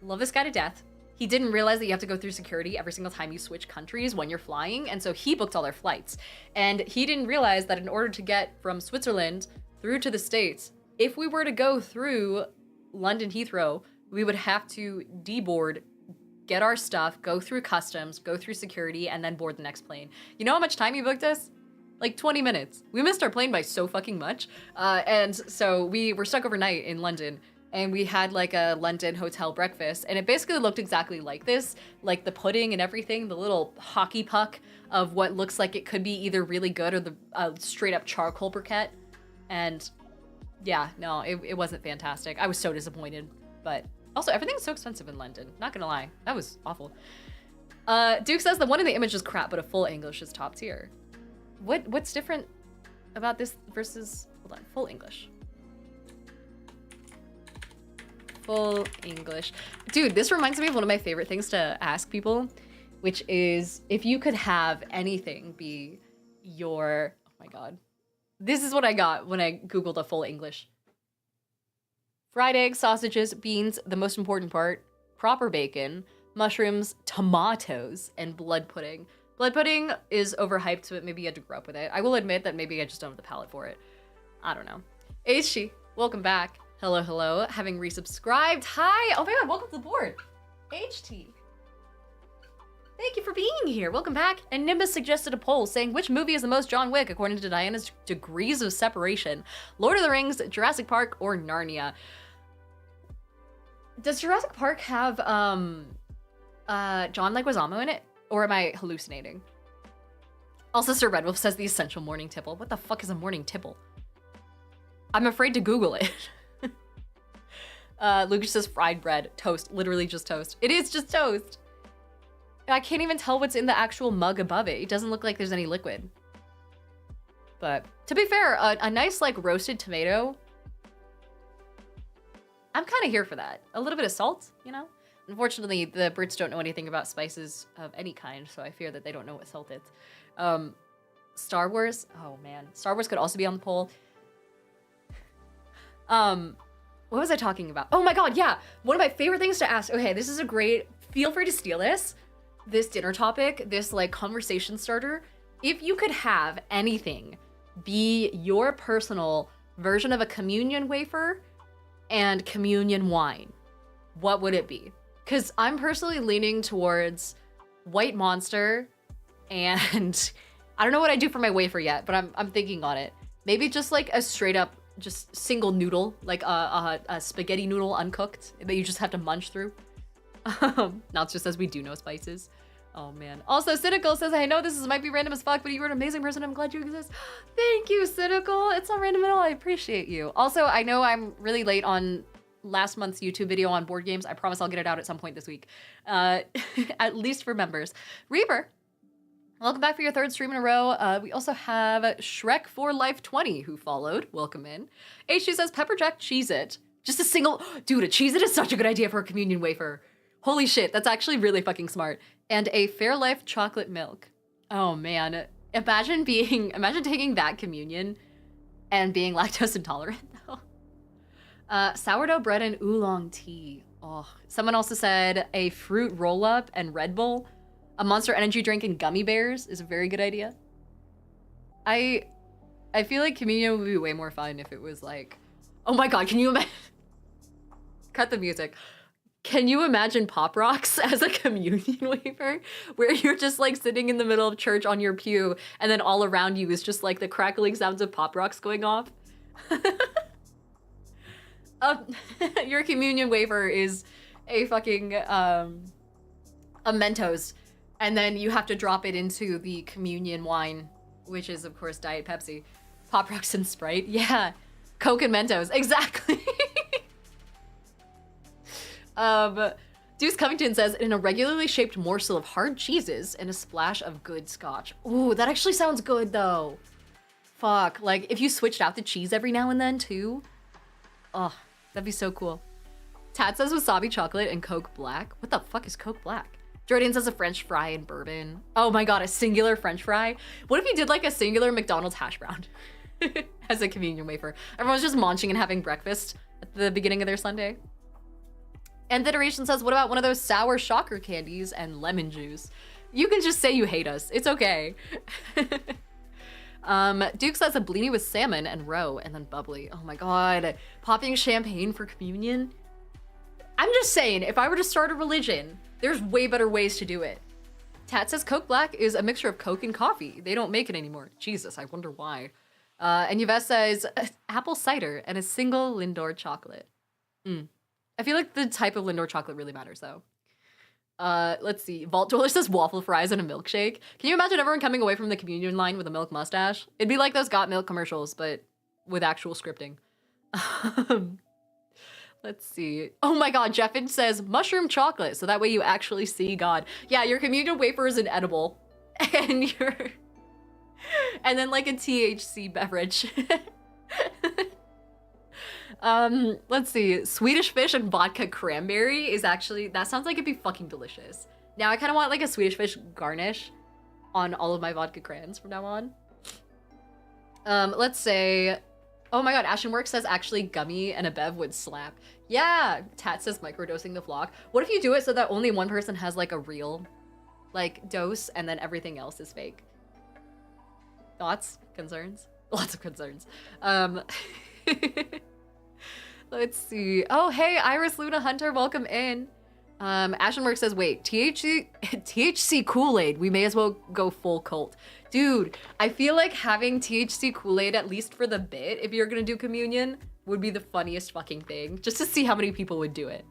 Love this guy to death. He didn't realize that you have to go through security every single time you switch countries when you're flying, and so he booked all their flights. And he didn't realize that in order to get from Switzerland through to the States, if we were to go through London Heathrow, we would have to deboard, get our stuff, go through customs, go through security, and then board the next plane. You know how much time he booked us? Like 20 minutes. We missed our plane by so fucking much. And so we were stuck overnight in London. And we had like a London hotel breakfast, and it basically looked exactly like this, like the pudding and everything, the little hockey puck of what looks like it could be either really good or the straight up charcoal briquette. And yeah, no, it wasn't fantastic. I was so disappointed, but also everything's so expensive in London. Not gonna lie, that was awful. Duke says the one in the image is crap, but a full English is top tier. What's different about this versus, hold on, full English? Full English. Dude, this reminds me of one of my favorite things to ask people, which is if you could have anything be your, oh my god. This is what I got when I Googled a full English. Fried eggs, sausages, beans, the most important part, proper bacon, mushrooms, tomatoes, and blood pudding. Blood pudding is overhyped, but maybe you had to grow up with it. I will admit that maybe I just don't have the palate for it. I don't know. Aishi, welcome back. Hello, hello, having resubscribed. Hi, oh my god, welcome to the board. HT. Thank you for being here, welcome back. And Nimbus suggested a poll saying which movie is the most John Wick according to Diana's degrees of separation. Lord of the Rings, Jurassic Park, or Narnia? Does Jurassic Park have John Leguizamo in it? Or am I hallucinating? Also, Sir Red Wolf says the essential morning tipple. What the fuck is a morning tipple? I'm afraid to Google it. Lucas says fried bread, toast, literally just toast. It is just toast. I can't even tell what's in the actual mug above it. It doesn't look like there's any liquid. But to be fair, a nice like roasted tomato, I'm kind of here for that. A little bit of salt, you know? Unfortunately, the Brits don't know anything about spices of any kind, so I fear that they don't know what salt is. Star Wars, oh man. Star Wars could also be on the poll. What was I talking about? Oh my god, yeah. One of my favorite things to ask. Okay, this is a great, feel free to steal this dinner topic, this like conversation starter. If you could have anything be your personal version of a communion wafer and communion wine, what would it be? Because I'm personally leaning towards White Monster, and I don't know what I do for my wafer yet, but I'm thinking on it. Maybe just like a straight up just single noodle, like a spaghetti noodle uncooked that you just have to munch through. Not just as we do know spices. Oh man. Also, Cynical says, I know this might be random as fuck, but you are an amazing person. I'm glad you exist. Thank you, Cynical. It's not random at all. I appreciate you. Also, I know I'm really late on last month's YouTube video on board games. I promise I'll get it out at some point this week. At least for members. Reaper, welcome back for your third stream in a row. We also have Shrek for Life 20 who followed. Welcome in. H2 says Pepper Jack Cheez-It. Just a single, dude, a Cheez-It is such a good idea for a communion wafer. Holy shit, that's actually really fucking smart. And a Fairlife chocolate milk. Oh man, imagine taking that communion and being lactose intolerant though. Sourdough bread and oolong tea. Oh, someone also said a fruit roll-up and Red Bull. A Monster Energy drink and gummy bears is a very good idea. I feel like communion would be way more fun if it was like, oh my god, can you imagine? Cut the music. Can you imagine Pop Rocks as a communion wafer? Where you're just like sitting in the middle of church on your pew and then all around you is just like the crackling sounds of Pop Rocks going off? Your communion wafer is a fucking, a Mentos. And then you have to drop it into the communion wine, which is of course Diet Pepsi. Pop Rocks and Sprite, yeah. Coke and Mentos, exactly. Deuce Covington says, in a regularly shaped morsel of hard cheeses and a splash of good scotch. Ooh, that actually sounds good though. Fuck, like if you switched out the cheese every now and then too. Oh, that'd be so cool. Tad says wasabi chocolate and Coke Black. What the fuck is Coke Black? Jordan says a French fry and bourbon. Oh my god, a singular French fry? What if you did like a singular McDonald's hash brown as a communion wafer? Everyone's just munching and having breakfast at the beginning of their Sunday. And Iteration says, what about one of those sour shocker candies and lemon juice? You can just say you hate us. It's okay. Duke says a blini with salmon and roe and then bubbly. Oh my god. Popping champagne for communion? I'm just saying, if I were to start a religion, there's way better ways to do it. Tat says Coke Black is a mixture of Coke and coffee. They don't make it anymore. Jesus, I wonder why. And Yves says apple cider and a single Lindor chocolate. I feel like the type of Lindor chocolate really matters though. Let's see. Vault Dweller says waffle fries and a milkshake. Can you imagine everyone coming away from the communion line with a milk mustache? It'd be like those Got Milk commercials, but with actual scripting. Let's see. Oh my god, Jeffin says mushroom chocolate, so that way you actually see God. Yeah, your communion wafer is inedible. And and then like a THC beverage. Let's see. Swedish fish and vodka cranberry is actually, that sounds like it'd be fucking delicious. Now I kind of want like a Swedish fish garnish on all of my vodka crans from now on. Let's say, oh my god, Ashenwork says actually gummy and a bev would slap. Yeah, Tat says microdosing the flock. What if you do it so that only one person has like a real like dose and then everything else is fake? Thoughts? Concerns? Lots of concerns. Let's see. Oh, hey, Iris Luna Hunter, welcome in. Ashenwork says, wait, THC Kool-Aid. We may as well go full cult. Dude, I feel like having THC Kool-Aid, at least for the bit, if you're gonna do communion, would be the funniest fucking thing. Just to see how many people would do it.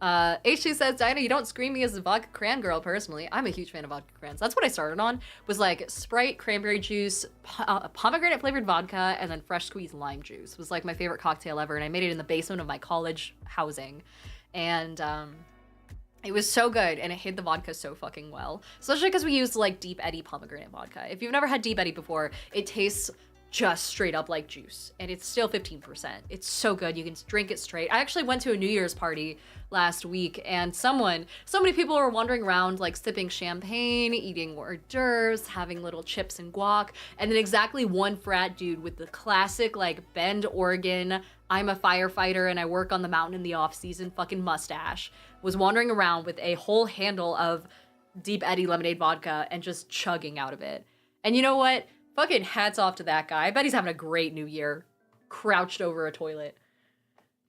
H2 says, Diana, you don't scream me as a vodka cran girl personally. I'm a huge fan of vodka crans. That's what I started on, was like Sprite, cranberry juice, pomegranate flavored vodka, and then fresh squeezed lime juice was like my favorite cocktail ever. And I made it in the basement of my college housing. And it was so good and it hid the vodka so fucking well. Especially because we used like Deep Eddy pomegranate vodka. If you've never had Deep Eddy before, it tastes just straight up like juice and it's still 15%. It's so good. You can drink it straight. I actually went to a New Year's party last week and so many people were wandering around like sipping champagne, eating hors d'oeuvres, having little chips and guac, and then exactly one frat dude with the classic like Bend, Oregon, I'm a firefighter and I work on the mountain in the off season fucking mustache was wandering around with a whole handle of Deep Eddy lemonade vodka and just chugging out of it. And you know what? Fucking hats off to that guy. I bet he's having a great new year. Crouched over a toilet.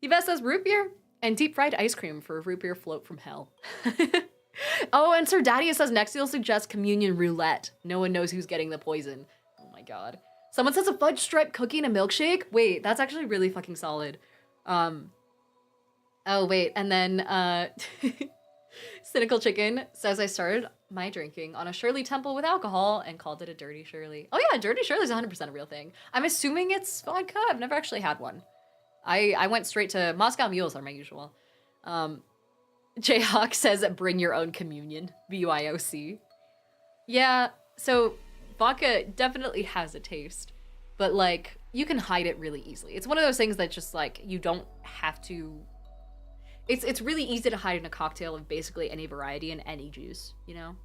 Yves says root beer and deep fried ice cream for a root beer float from hell. Oh, and Sir Daddy says next you'll suggest communion roulette. No one knows who's getting the poison. Oh my god. Someone says a fudge stripe cookie and a milkshake. Wait, that's actually really fucking solid. Oh wait, and then Cynical Chicken says I started my drinking on a Shirley Temple with alcohol and called it a Dirty Shirley. Oh yeah, Dirty Shirley's 100% a real thing. I'm assuming it's vodka. I've never actually had one. I went straight to Moscow Mules are my usual. Jayhawk says bring your own communion, BYOC. Yeah, so vodka definitely has a taste, but like you can hide it really easily. It's one of those things that just like you don't have to. It's really easy to hide in a cocktail of basically any variety and any juice, you know.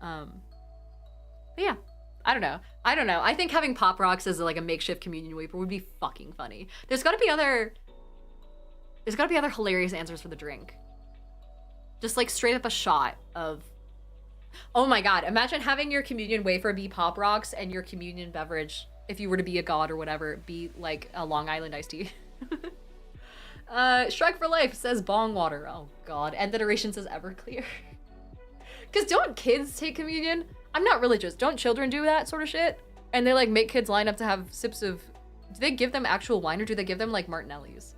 But yeah, I don't know. I think having Pop Rocks as like a makeshift communion wafer would be fucking funny. There's got to be other hilarious answers for the drink. Just like straight up a shot of. Oh my god, imagine having your communion wafer be Pop Rocks and your communion beverage, if you were to be a god or whatever, be like a Long Island iced tea. Shrek for Life says bong water. Oh god. End Iteration says Everclear. Because don't kids take communion? I'm not religious. Don't children do that sort of shit? And they like make kids line up to have sips of... Do they give them actual wine or do they give them like Martinelli's?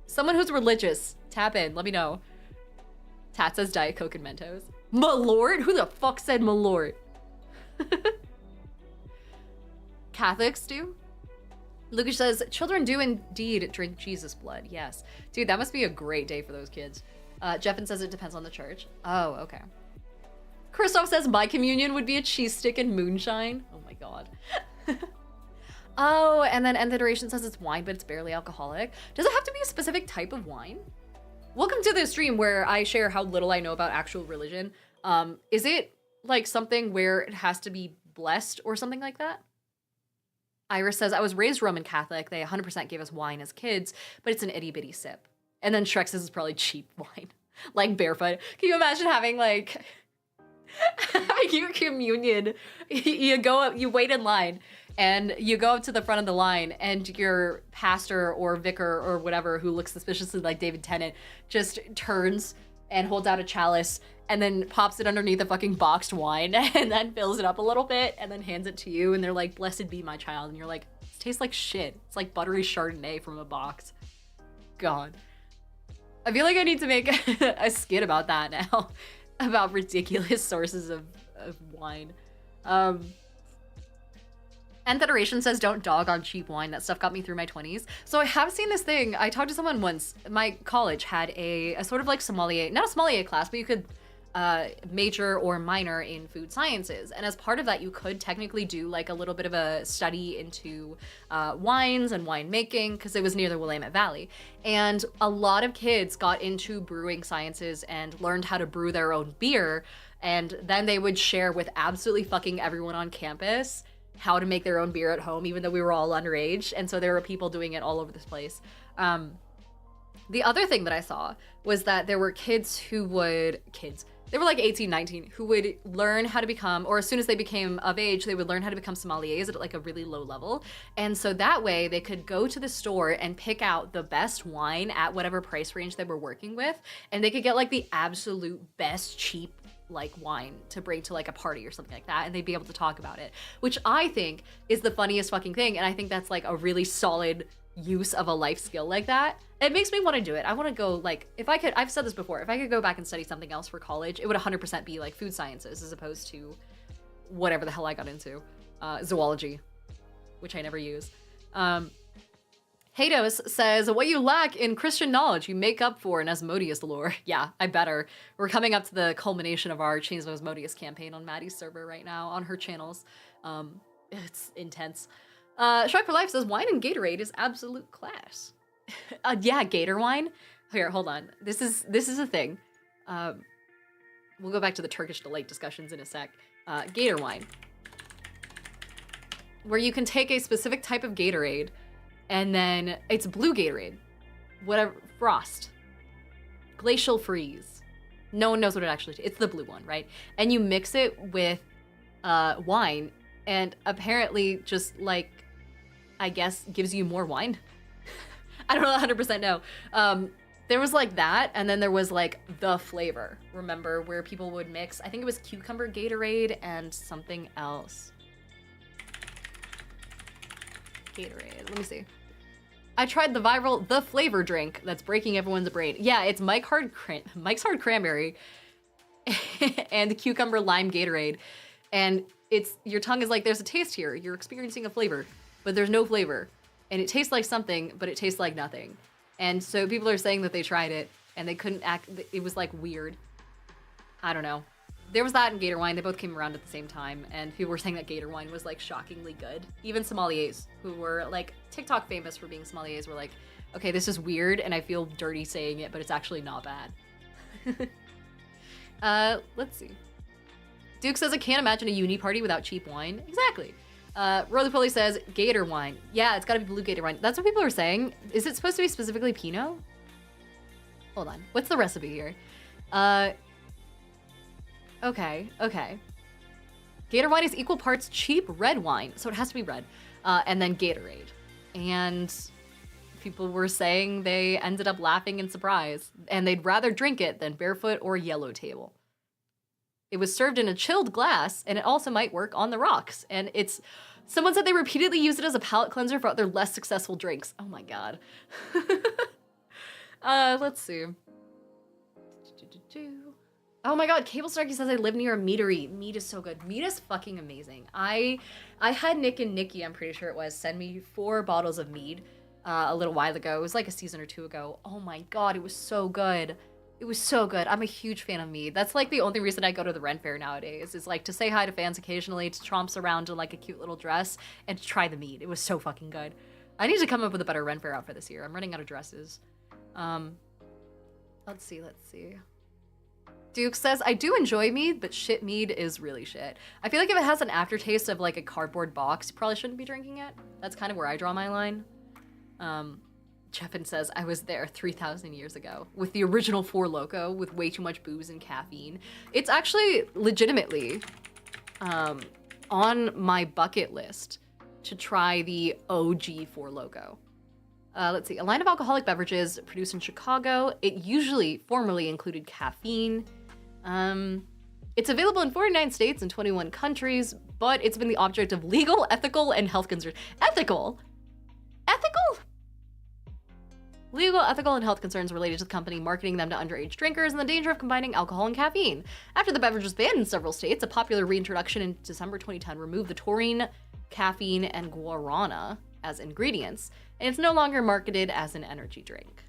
Someone who's religious, tap in, let me know. Tat says Diet Coke and Mentos. Malort? Who the fuck said Malort? Catholics do? Lucas says, children do indeed drink Jesus blood. Yes. Dude, that must be a great day for those kids. Jeffin says it depends on the church. Oh, okay. Christoph says my communion would be a cheese stick and moonshine. Oh my god. Oh, and then End Iteration says it's wine, but it's barely alcoholic. Does it have to be a specific type of wine? Welcome to the stream where I share how little I know about actual religion. Is it like something where it has to be blessed or something like that? Iris says, I was raised Roman Catholic. They 100% gave us wine as kids, but it's an itty bitty sip. And then Shrek says it's probably cheap wine. Like barefoot. Can you imagine having like your communion? You go up, you wait in line and you go up to the front of the line and your pastor or vicar or whatever who looks suspiciously like David Tennant just turns and holds out a chalice and then pops it underneath a fucking boxed wine and then fills it up a little bit and then hands it to you and they're like, blessed be my child. And you're like, it tastes like shit. It's like buttery Chardonnay from a box. God. I feel like I need to make a skit about that now. About ridiculous sources of wine. End Federation says don't dog on cheap wine. That stuff got me through my 20s. So I have seen this thing. I talked to someone once. My college had a sort of like sommelier, not a sommelier class, but you could major or minor in food sciences. And as part of that, you could technically do like a little bit of a study into wines and winemaking because it was near the Willamette Valley. And a lot of kids got into brewing sciences and learned how to brew their own beer. And then they would share with absolutely fucking everyone on campus how to make their own beer at home, even though we were all underage. And so there were people doing it all over this place. The other thing that I saw was that there were kids who would, they were like 18, 19, who would learn how to become, or as soon as they became of age, they would learn how to become sommeliers at like a really low level. And so that way they could go to the store and pick out the best wine at whatever price range they were working with. And they could get like the absolute best cheap like wine to bring to like a party or something like that. And they'd be able to talk about it, which I think is the funniest fucking thing. And I think that's like a really solid use of a life skill like that. It makes me want to do it. I want to go like, if I could, I've said this before, if I could go back and study something else for college, it would 100% be like food sciences as opposed to whatever the hell I got into, zoology, which I never use. Hados says, what you lack in Christian knowledge, you make up for in Asmodeus lore. Yeah, I better. We're coming up to the culmination of our Chains of Asmodeus campaign on Maddie's server right now on her channels. It's intense. Shrek for Life says, wine and Gatorade is absolute class. Yeah, Gator wine. Here, hold on. This is a thing. We'll go back to the Turkish Delight discussions in a sec. Gator wine. Where you can take a specific type of Gatorade and then it's blue Gatorade. Whatever, Frost. Glacial Freeze. No one knows what it actually is. It's the blue one, right? And you mix it with wine and apparently just like, I guess, gives you more wine. I don't 100% know. There was like that, and then there was like the flavor. Remember, where people would mix, I think it was cucumber Gatorade and something else. Gatorade, let me see. I tried the viral The Flavor drink that's breaking everyone's brain. Yeah, it's Mike's Hard Cranberry and cucumber lime Gatorade. And it's, your tongue is like, there's a taste here. You're experiencing a flavor, but there's no flavor. and it tastes like something, but it tastes like nothing. And so people are saying that they tried it and they couldn't act. It was like weird. I don't know. There was that and Gator wine. They both came around at the same time, and people were saying that Gator wine was like shockingly good. Even sommeliers who were like TikTok famous for being sommeliers were like, okay, this is weird and I feel dirty saying it, but it's actually not bad. Let's see. Duke says, I can't imagine a uni party without cheap wine. Exactly. Roly Poly says, Gator wine. Yeah, it's gotta be blue Gator wine. That's what people are saying. Is it supposed to be specifically Pinot? Hold on. What's the recipe here? Okay. Gator wine is equal parts cheap red wine, so it has to be red. And then Gatorade. And people were saying they ended up laughing in surprise, and they'd rather drink it than Barefoot or Yellow Table. It was served in a chilled glass, and it also might work on the rocks. And someone said they repeatedly used it as a palate cleanser for other less successful drinks. Oh my god. Let's see. Oh my god, Cable Snarky says I live near a meadery. Mead is so good. Mead is fucking amazing. I had Nick and Nikki, I'm pretty sure it was, send me 4 bottles of mead a little while ago. It was like a season or 2 ago. Oh my god, it was so good. It was so good. I'm a huge fan of mead. That's like the only reason I go to the Ren Fair nowadays, is like to say hi to fans occasionally, to tromps around in like a cute little dress, and to try the mead. It was so fucking good. I need to come up with a better Ren Fair outfit this year. I'm running out of dresses. Let's see. Duke says, I do enjoy mead, but shit mead is really shit. I feel like if it has an aftertaste of like a cardboard box, you probably shouldn't be drinking it. That's kind of where I draw my line. Jeffin says, I was there 3,000 years ago with the original Four Loko with way too much booze and caffeine. It's actually legitimately on my bucket list to try the OG Four Loko. Let's see, a line of alcoholic beverages produced in Chicago. It usually formerly included caffeine. It's available in 49 states and 21 countries, but it's been the object of legal, ethical, and health concerns. Ethical? Legal, ethical, and health concerns related to the company marketing them to underage drinkers and the danger of combining alcohol and caffeine. After the beverage was banned in several states, a popular reintroduction in December 2010 removed the taurine, caffeine, and guarana as ingredients, and it's no longer marketed as an energy drink.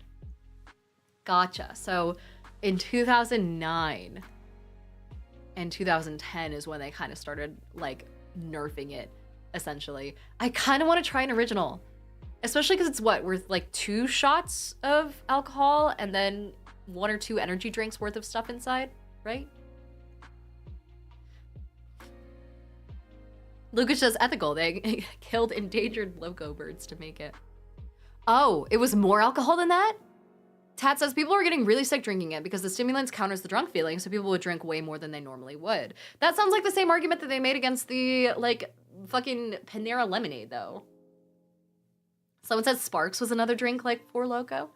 Gotcha. So in 2009 and 2010 is when they kind of started like nerfing it, essentially. I kind of want to try an original. Especially because it's worth like 2 shots of alcohol and then 1 or 2 energy drinks worth of stuff inside, right? Lucas says ethical. They killed endangered loco birds to make it. Oh, it was more alcohol than that? Tat says people were getting really sick drinking it because the stimulants counters the drunk feeling, so people would drink way more than they normally would. That sounds like the same argument that they made against the like fucking Panera lemonade though. Someone says Sparks was another drink like Four Loko.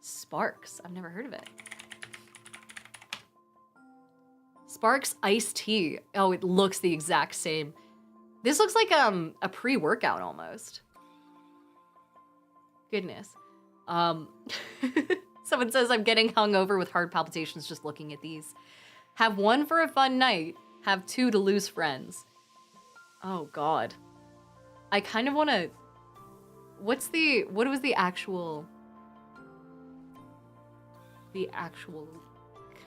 Sparks, I've never heard of it. Sparks iced tea. Oh, it looks the exact same. This looks like a pre-workout almost. Goodness. Someone says I'm getting hungover with heart palpitations just looking at these. Have 1 for a fun night. Have 2 to lose friends. Oh God. I kind of want to. What was the actual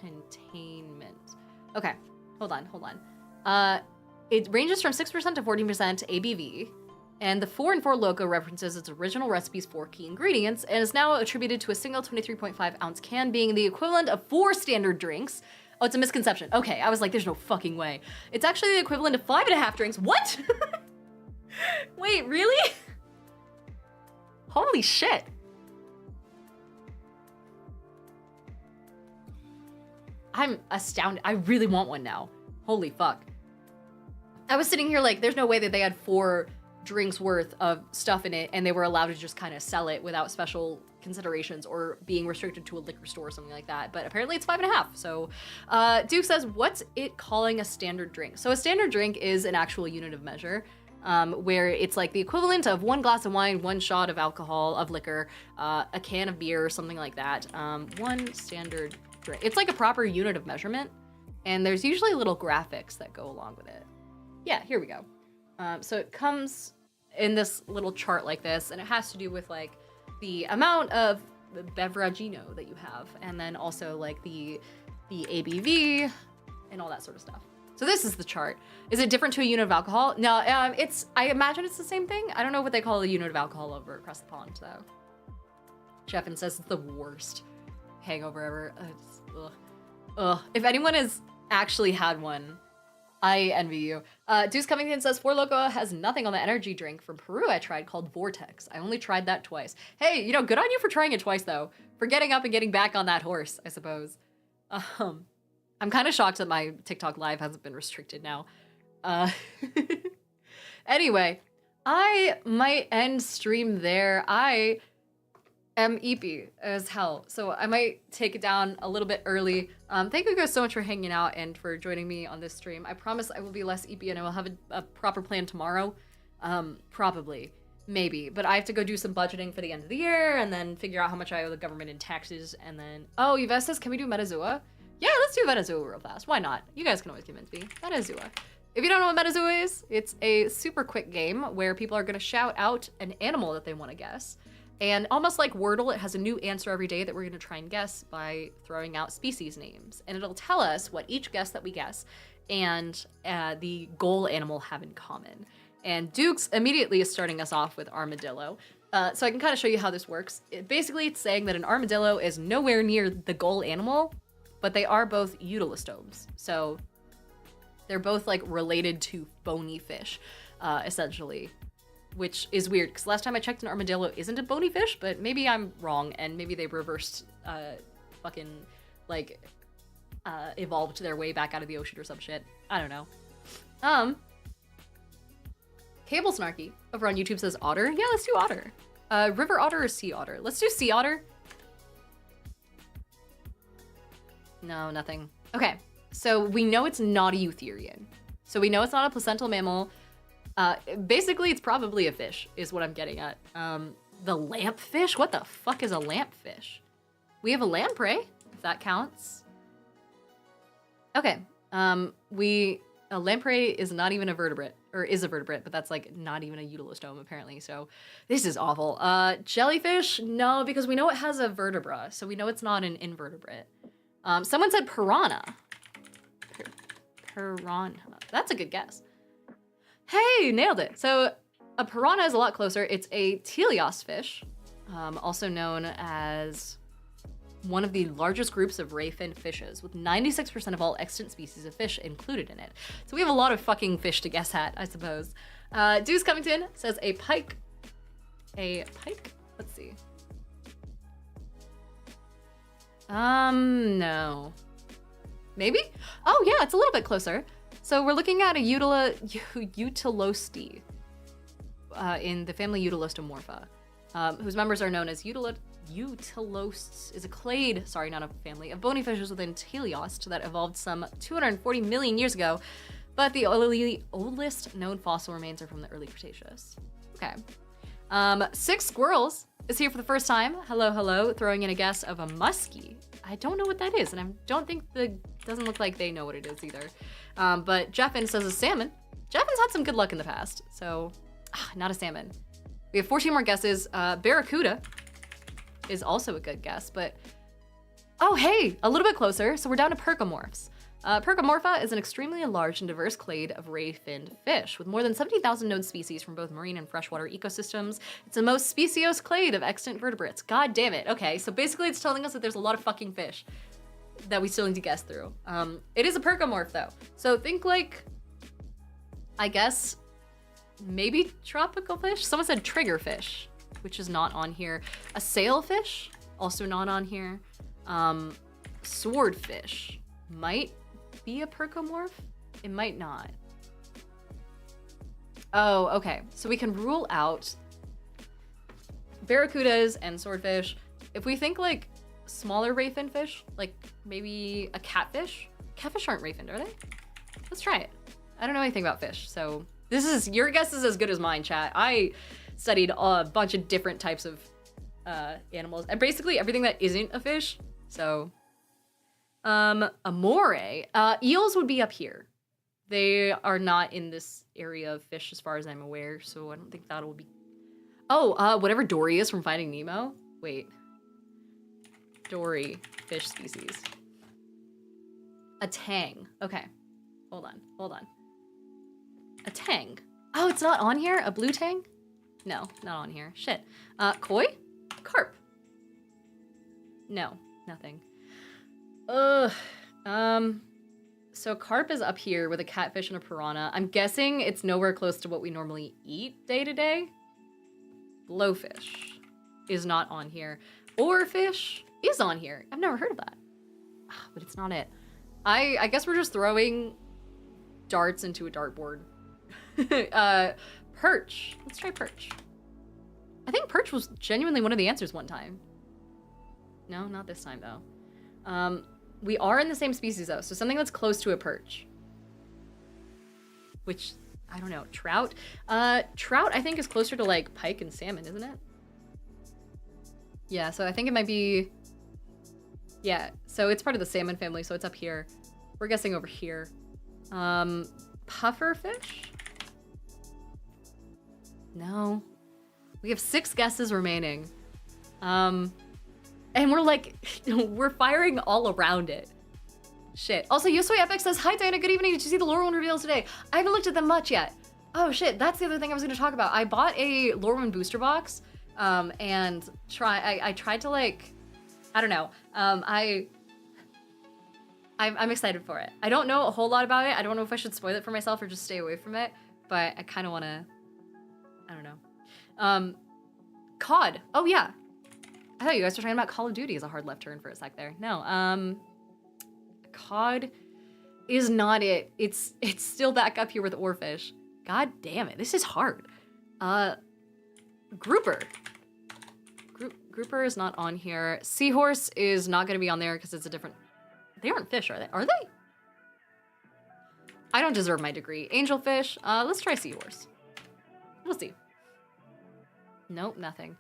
containment? Okay, hold on. It ranges from 6% to 14% ABV, and the 4 and 4 Loko references its original recipe's 4 key ingredients, and is now attributed to a single 23.5 ounce can being the equivalent of 4 standard drinks. Oh, it's a misconception. Okay, I was like, there's no fucking way. It's actually the equivalent of 5.5 drinks. What? Wait, really? Holy shit. I'm astounded. I really want one now. Holy fuck. I was sitting here like, there's no way that they had 4 drinks worth of stuff in it and they were allowed to just kind of sell it without special considerations or being restricted to a liquor store or something like that. But apparently it's 5.5. So Duke says, what's it calling a standard drink? So a standard drink is an actual unit of measure. Where it's like the equivalent of 1 glass of wine, 1 shot of alcohol, of liquor, a can of beer, something like that. 1 standard drink. It's like a proper unit of measurement, and there's usually little graphics that go along with it. Yeah, here we go. So it comes in this little chart like this, and it has to do with like the amount of beveragino that you have, and then also like the ABV and all that sort of stuff. So this is the chart. Is it different to a unit of alcohol? No, I imagine it's the same thing. I don't know what they call a unit of alcohol over across the pond though. Jeffin says it's the worst hangover ever. Ugh. If anyone has actually had one, I envy you. Deuce Covington says, Four Loko has nothing on the energy drink from Peru I tried called Vortex. I only tried that twice. Hey, good on you for trying it twice though. For getting up and getting back on that horse, I suppose. I'm kind of shocked that my TikTok live hasn't been restricted now. Anyway, I might end stream there. I am eepy as hell, so I might take it down a little bit early. Thank you guys so much for hanging out and for joining me on this stream. I promise I will be less eepy and I will have a proper plan tomorrow. Probably. Maybe. But I have to go do some budgeting for the end of the year and then figure out how much I owe the government in taxes and then... Oh, Yves says, can we do Metazua? Yeah, let's do Metazua real fast. Why not? You guys can always convince me. Metazua. If you don't know what Metazua is, it's a super quick game where people are going to shout out an animal that they want to guess. And almost like Wordle, it has a new answer every day that we're going to try and guess by throwing out species names. And it'll tell us what each guess that we guess and the goal animal have in common. And Dukes immediately is starting us off with armadillo. So I can kind of show you how this works. Basically, it's saying that an armadillo is nowhere near the goal animal, but they are both eutalostomes. So they're both like related to bony fish, essentially. Which is weird, because last time I checked, an armadillo isn't a bony fish, but maybe I'm wrong, and maybe they reversed, evolved their way back out of the ocean or some shit. I don't know. Cable Snarky over on YouTube says otter. Yeah, let's do otter. River otter or sea otter? Let's do sea otter. No, nothing. Okay, so we know it's not a eutherian. So we know it's not a placental mammal. Basically, it's probably a fish, is what I'm getting at. The lampfish? What the fuck is a lampfish? We have a lamprey, if that counts. Okay, a lamprey is not even a vertebrate, or is a vertebrate, but that's like not even a eutylostome apparently, so this is awful. Jellyfish? No, because we know it has a vertebra, so we know it's not an invertebrate. Someone said piranha. Piranha. That's a good guess. Hey, nailed it. So a piranha is a lot closer. It's a teleost fish, also known as one of the largest groups of ray-finned fishes, with 96% of all extant species of fish included in it. So we have a lot of fucking fish to guess at, I suppose. Deuce Covington says a pike. A pike? Let's see. No. Maybe? Oh yeah, it's a little bit closer. So we're looking at a Eutylostes in the family Eutylostomorpha, whose members are known as Eutylostes is a clade, sorry, not a family, of bony fishes within teleost that evolved some 240 million years ago, but the oldest known fossil remains are from the early Cretaceous. Okay. Six Squirrels is here for the first time. Hello, hello, throwing in a guess of a muskie. I don't know what that is, and I don't think doesn't look like they know what it is either. But Jeffin says a salmon. Jeffin's had some good luck in the past, so not a salmon. We have 14 more guesses. Barracuda is also a good guess, but oh hey, a little bit closer. So we're down to percomorphs. Percomorpha is an extremely large and diverse clade of ray-finned fish with more than 70,000 known species from both marine and freshwater ecosystems. It's the most speciose clade of extant vertebrates. God damn it. Okay, so basically it's telling us that there's a lot of fucking fish that we still need to guess through. It is a percomorph though. So think like, I guess, maybe tropical fish? Someone said triggerfish, which is not on here. A sailfish, also not on here. Swordfish might be a percomorph. It might not. Oh, okay. So we can rule out barracudas and swordfish. If we think like smaller ray-finned fish, like maybe a catfish. Catfish aren't ray-finned, are they? Let's try it. I don't know anything about fish, so your guess is as good as mine, chat. I studied a bunch of different types of animals, and basically everything that isn't a fish. So, a moray. Eels would be up here. They are not in this area of fish as far as I'm aware, so I don't think that'll be... Oh, whatever Dory is from Finding Nemo? Wait. Dory, fish species. A tang. Okay. Hold on. A tang. Oh, it's not on here? A blue tang? No, not on here. Shit. Koi? Carp. No, nothing. Ugh. So carp is up here with a catfish and a piranha. I'm guessing it's nowhere close to what we normally eat day to day. Blowfish is not on here. Oarfish is on here. I've never heard of that. But it's not it. I guess we're just throwing darts into a dartboard. Perch. Let's try perch. I think perch was genuinely one of the answers one time. No, not this time though. We are in the same species though, so something that's close to a perch. Which, I don't know, trout? Trout I think is closer to like pike and salmon, isn't it? Yeah, so I think it might be... Yeah, so it's part of the salmon family, so it's up here. We're guessing over here. Puffer fish? No. We have 6 guesses remaining. And we're like, we're firing all around it. Shit. Also, Yosoi FX says, hi Diana, good evening. Did you see the Lorwyn reveals today? I haven't looked at them much yet. Oh shit, that's the other thing I was gonna talk about. I bought a Lorwyn booster box, and I tried to like, I don't know. I'm excited for it. I don't know a whole lot about it. I don't know if I should spoil it for myself or just stay away from it, but I kind of want to, I don't know. COD. Oh yeah. I thought you guys were talking about Call of Duty as a hard left turn for a sec there. No, COD is not it. It's still back up here with Oarfish. God damn it, this is hard. Grouper. Grouper is not on here. Seahorse is not gonna be on there because it's a different... They aren't fish, are they? Are they? I don't deserve my degree. Angelfish, let's try seahorse. We'll see. Nope, nothing.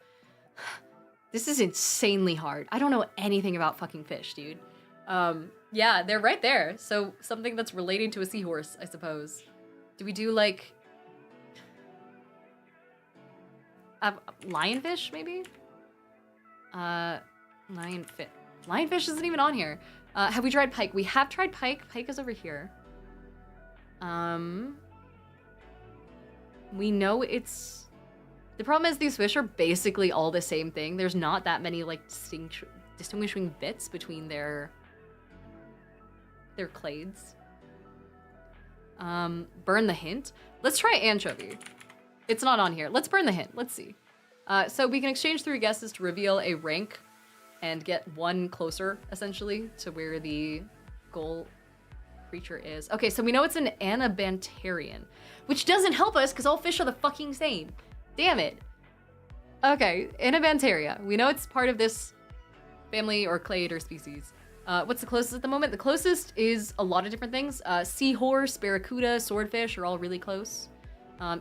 This is insanely hard. I don't know anything about fucking fish, dude. Yeah, they're right there. So something that's relating to a seahorse, I suppose. Do we do like... lionfish, maybe? Lionfish. Lionfish isn't even on here. Have we tried pike? We have tried pike. Pike is over here. We know it's... The problem is these fish are basically all the same thing. There's not that many like distinguishing bits between their clades. Burn the hint. Let's try anchovy. It's not on here. Let's burn the hint. Let's see. So we can exchange 3 guesses to reveal a rank and get 1 closer, essentially, to where the goal creature is. Okay, so we know it's an Anabantarian, which doesn't help us because all fish are the fucking same. Damn it. Okay, Anabantaria. We know it's part of this family or clade or species. What's the closest at the moment? The closest is a lot of different things. Seahorse, barracuda, swordfish are all really close.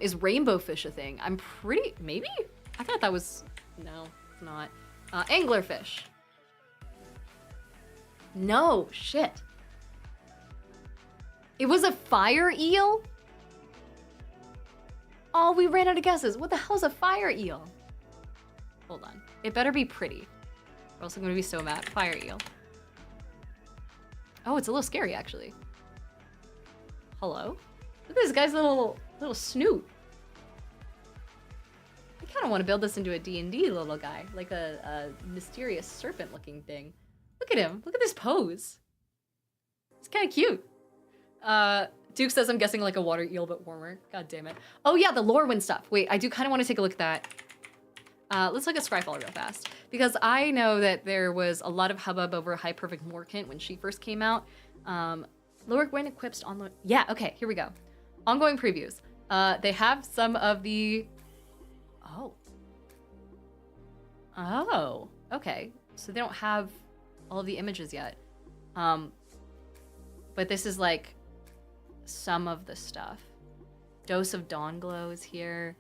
Is rainbow fish a thing? I'm pretty... Maybe? I thought that was... No, it's not. Anglerfish. No, shit. It was a fire eel? Oh, we ran out of guesses. What the hell is a fire eel? Hold on. It better be pretty, or else I'm gonna be so mad. Fire eel. Oh, it's a little scary, actually. Hello? Look at this guy's little snoot. I kind of want to build this into a D&D little guy, like a mysterious serpent-looking thing. Look at him. Look at this pose. It's kind of cute. Duke says I'm guessing like a water eel, but warmer. God damn it. Oh yeah, the Lorwyn stuff. Wait, I do kind of want to take a look at that. Let's look at Scryfall real fast, because I know that there was a lot of hubbub over High Perfect Morkant when she first came out. Lower when equipped on... Yeah, okay, here we go. Ongoing previews. They have some of the... Oh, okay. So they don't have all of the images yet. But this is like some of the stuff. Dose of Dawn Glow is here.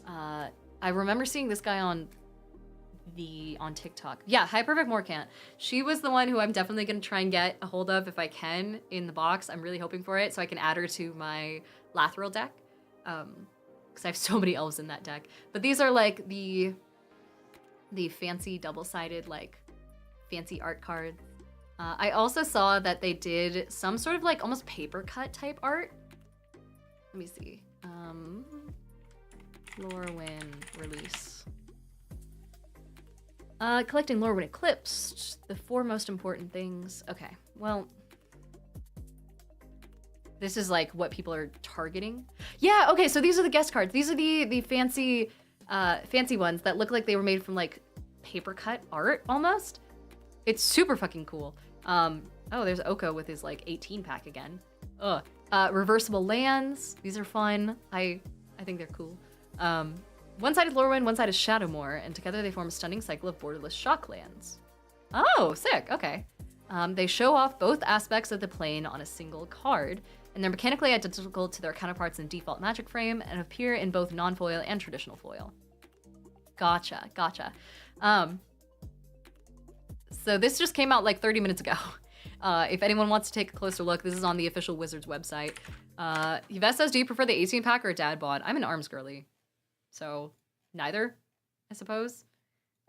I remember seeing this guy on on TikTok. Yeah, Hi Perfect Morcant. She was the one who I'm definitely gonna try and get a hold of if I can in the box. I'm really hoping for it so I can add her to my Lathril deck. Because I have so many elves in that deck. But these are like the fancy double-sided, like fancy art cards. I also saw that they did some sort of like almost paper cut type art. Let me see. Lorwyn release. Collecting Lorwyn Eclipsed. The 4 most important things. Okay, well, this is like what people are targeting. Yeah, okay, so these are the guest cards. These are the fancy ones that look like they were made from like paper cut art almost. It's super fucking cool. Oh, there's Oko with his like 18 pack again. Ugh. Reversible lands. These are fun. I think they're cool. One side is Lorwyn, one side is Shadowmoor, and together they form a stunning cycle of borderless shocklands. Oh, sick. Okay. They show off both aspects of the plane on a single card, and they're mechanically identical to their counterparts in default Magic Frame and appear in both non-foil and traditional foil. Gotcha. So this just came out like 30 minutes ago. If anyone wants to take a closer look, this is on the official Wizards website. Yves says, do you prefer the 18 pack or a dad bod? I'm an arms girly. So neither, I suppose.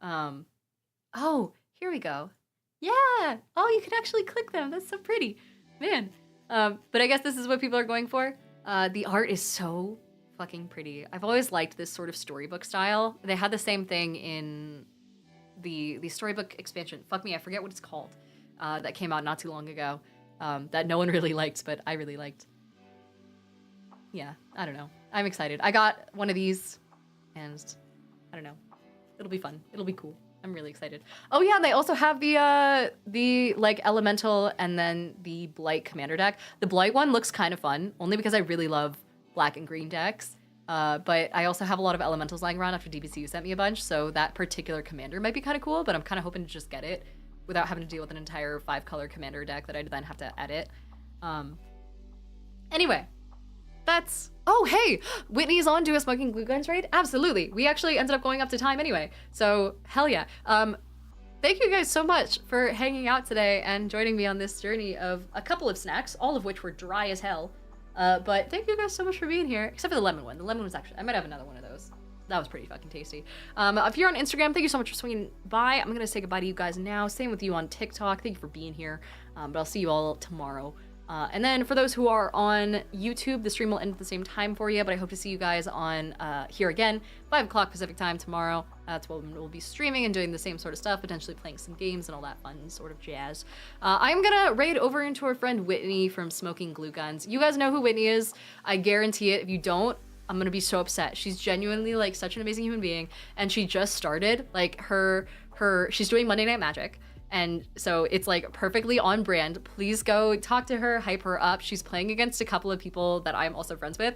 Oh, here we go. Yeah. Oh, you can actually click them. That's so pretty. Man. But I guess this is what people are going for. The art is so fucking pretty. I've always liked this sort of storybook style. They had the same thing in the storybook expansion. Fuck me, I forget what it's called. That came out not too long ago. That no one really liked, but I really liked. Yeah, I don't know. I'm excited. I got one of these, and I don't know. It'll be fun. It'll be cool. I'm really excited. Oh yeah, and they also have the like elemental and then the Blight commander deck. The Blight one looks kind of fun, only because I really love black and green decks. But I also have a lot of elementals lying around after DBCU sent me a bunch, so that particular commander might be kind of cool, but I'm kind of hoping to just get it without having to deal with an entire 5-color commander deck that I'd then have to edit. Anyway, that's... Oh, hey! Whitney's on Do a Smoking Glue Guns raid? Absolutely. We actually ended up going up to time anyway, so hell yeah. Thank you guys so much for hanging out today and joining me on this journey of a couple of snacks, all of which were dry as hell. But thank you guys so much for being here, except for the lemon one. The lemon was actually... I might have another one of those. That was pretty fucking tasty. If you're on Instagram, thank you so much for swinging by. I'm gonna say goodbye to you guys now. Same with you on TikTok. Thank you for being here. But I'll see you all tomorrow. And then for those who are on YouTube, the stream will end at the same time for you, but I hope to see you guys on here again, 5 o'clock Pacific time tomorrow. That's when we'll be streaming and doing the same sort of stuff, potentially playing some games and all that fun sort of jazz. I'm gonna raid over into our friend Whitney from Smoking Glue Guns. You guys know who Whitney is. I guarantee it. If you don't, I'm gonna be so upset. She's genuinely like such an amazing human being, and she just started like she's doing Monday Night Magic. And so it's like perfectly on brand. Please go talk to her, hype her up. She's playing against a couple of people that I'm also friends with.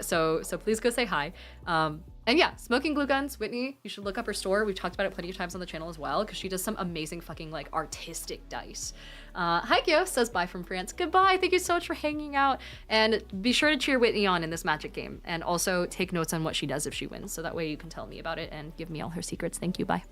So please go say hi. And yeah, Smoking Glue Guns, Whitney, you should look up her store. We've talked about it plenty of times on the channel as well, because she does some amazing fucking like artistic dice. Haikyo says bye from France. Goodbye, thank you so much for hanging out. And be sure to cheer Whitney on in this Magic game. And also take notes on what she does if she wins, so that way you can tell me about it and give me all her secrets. Thank you, bye.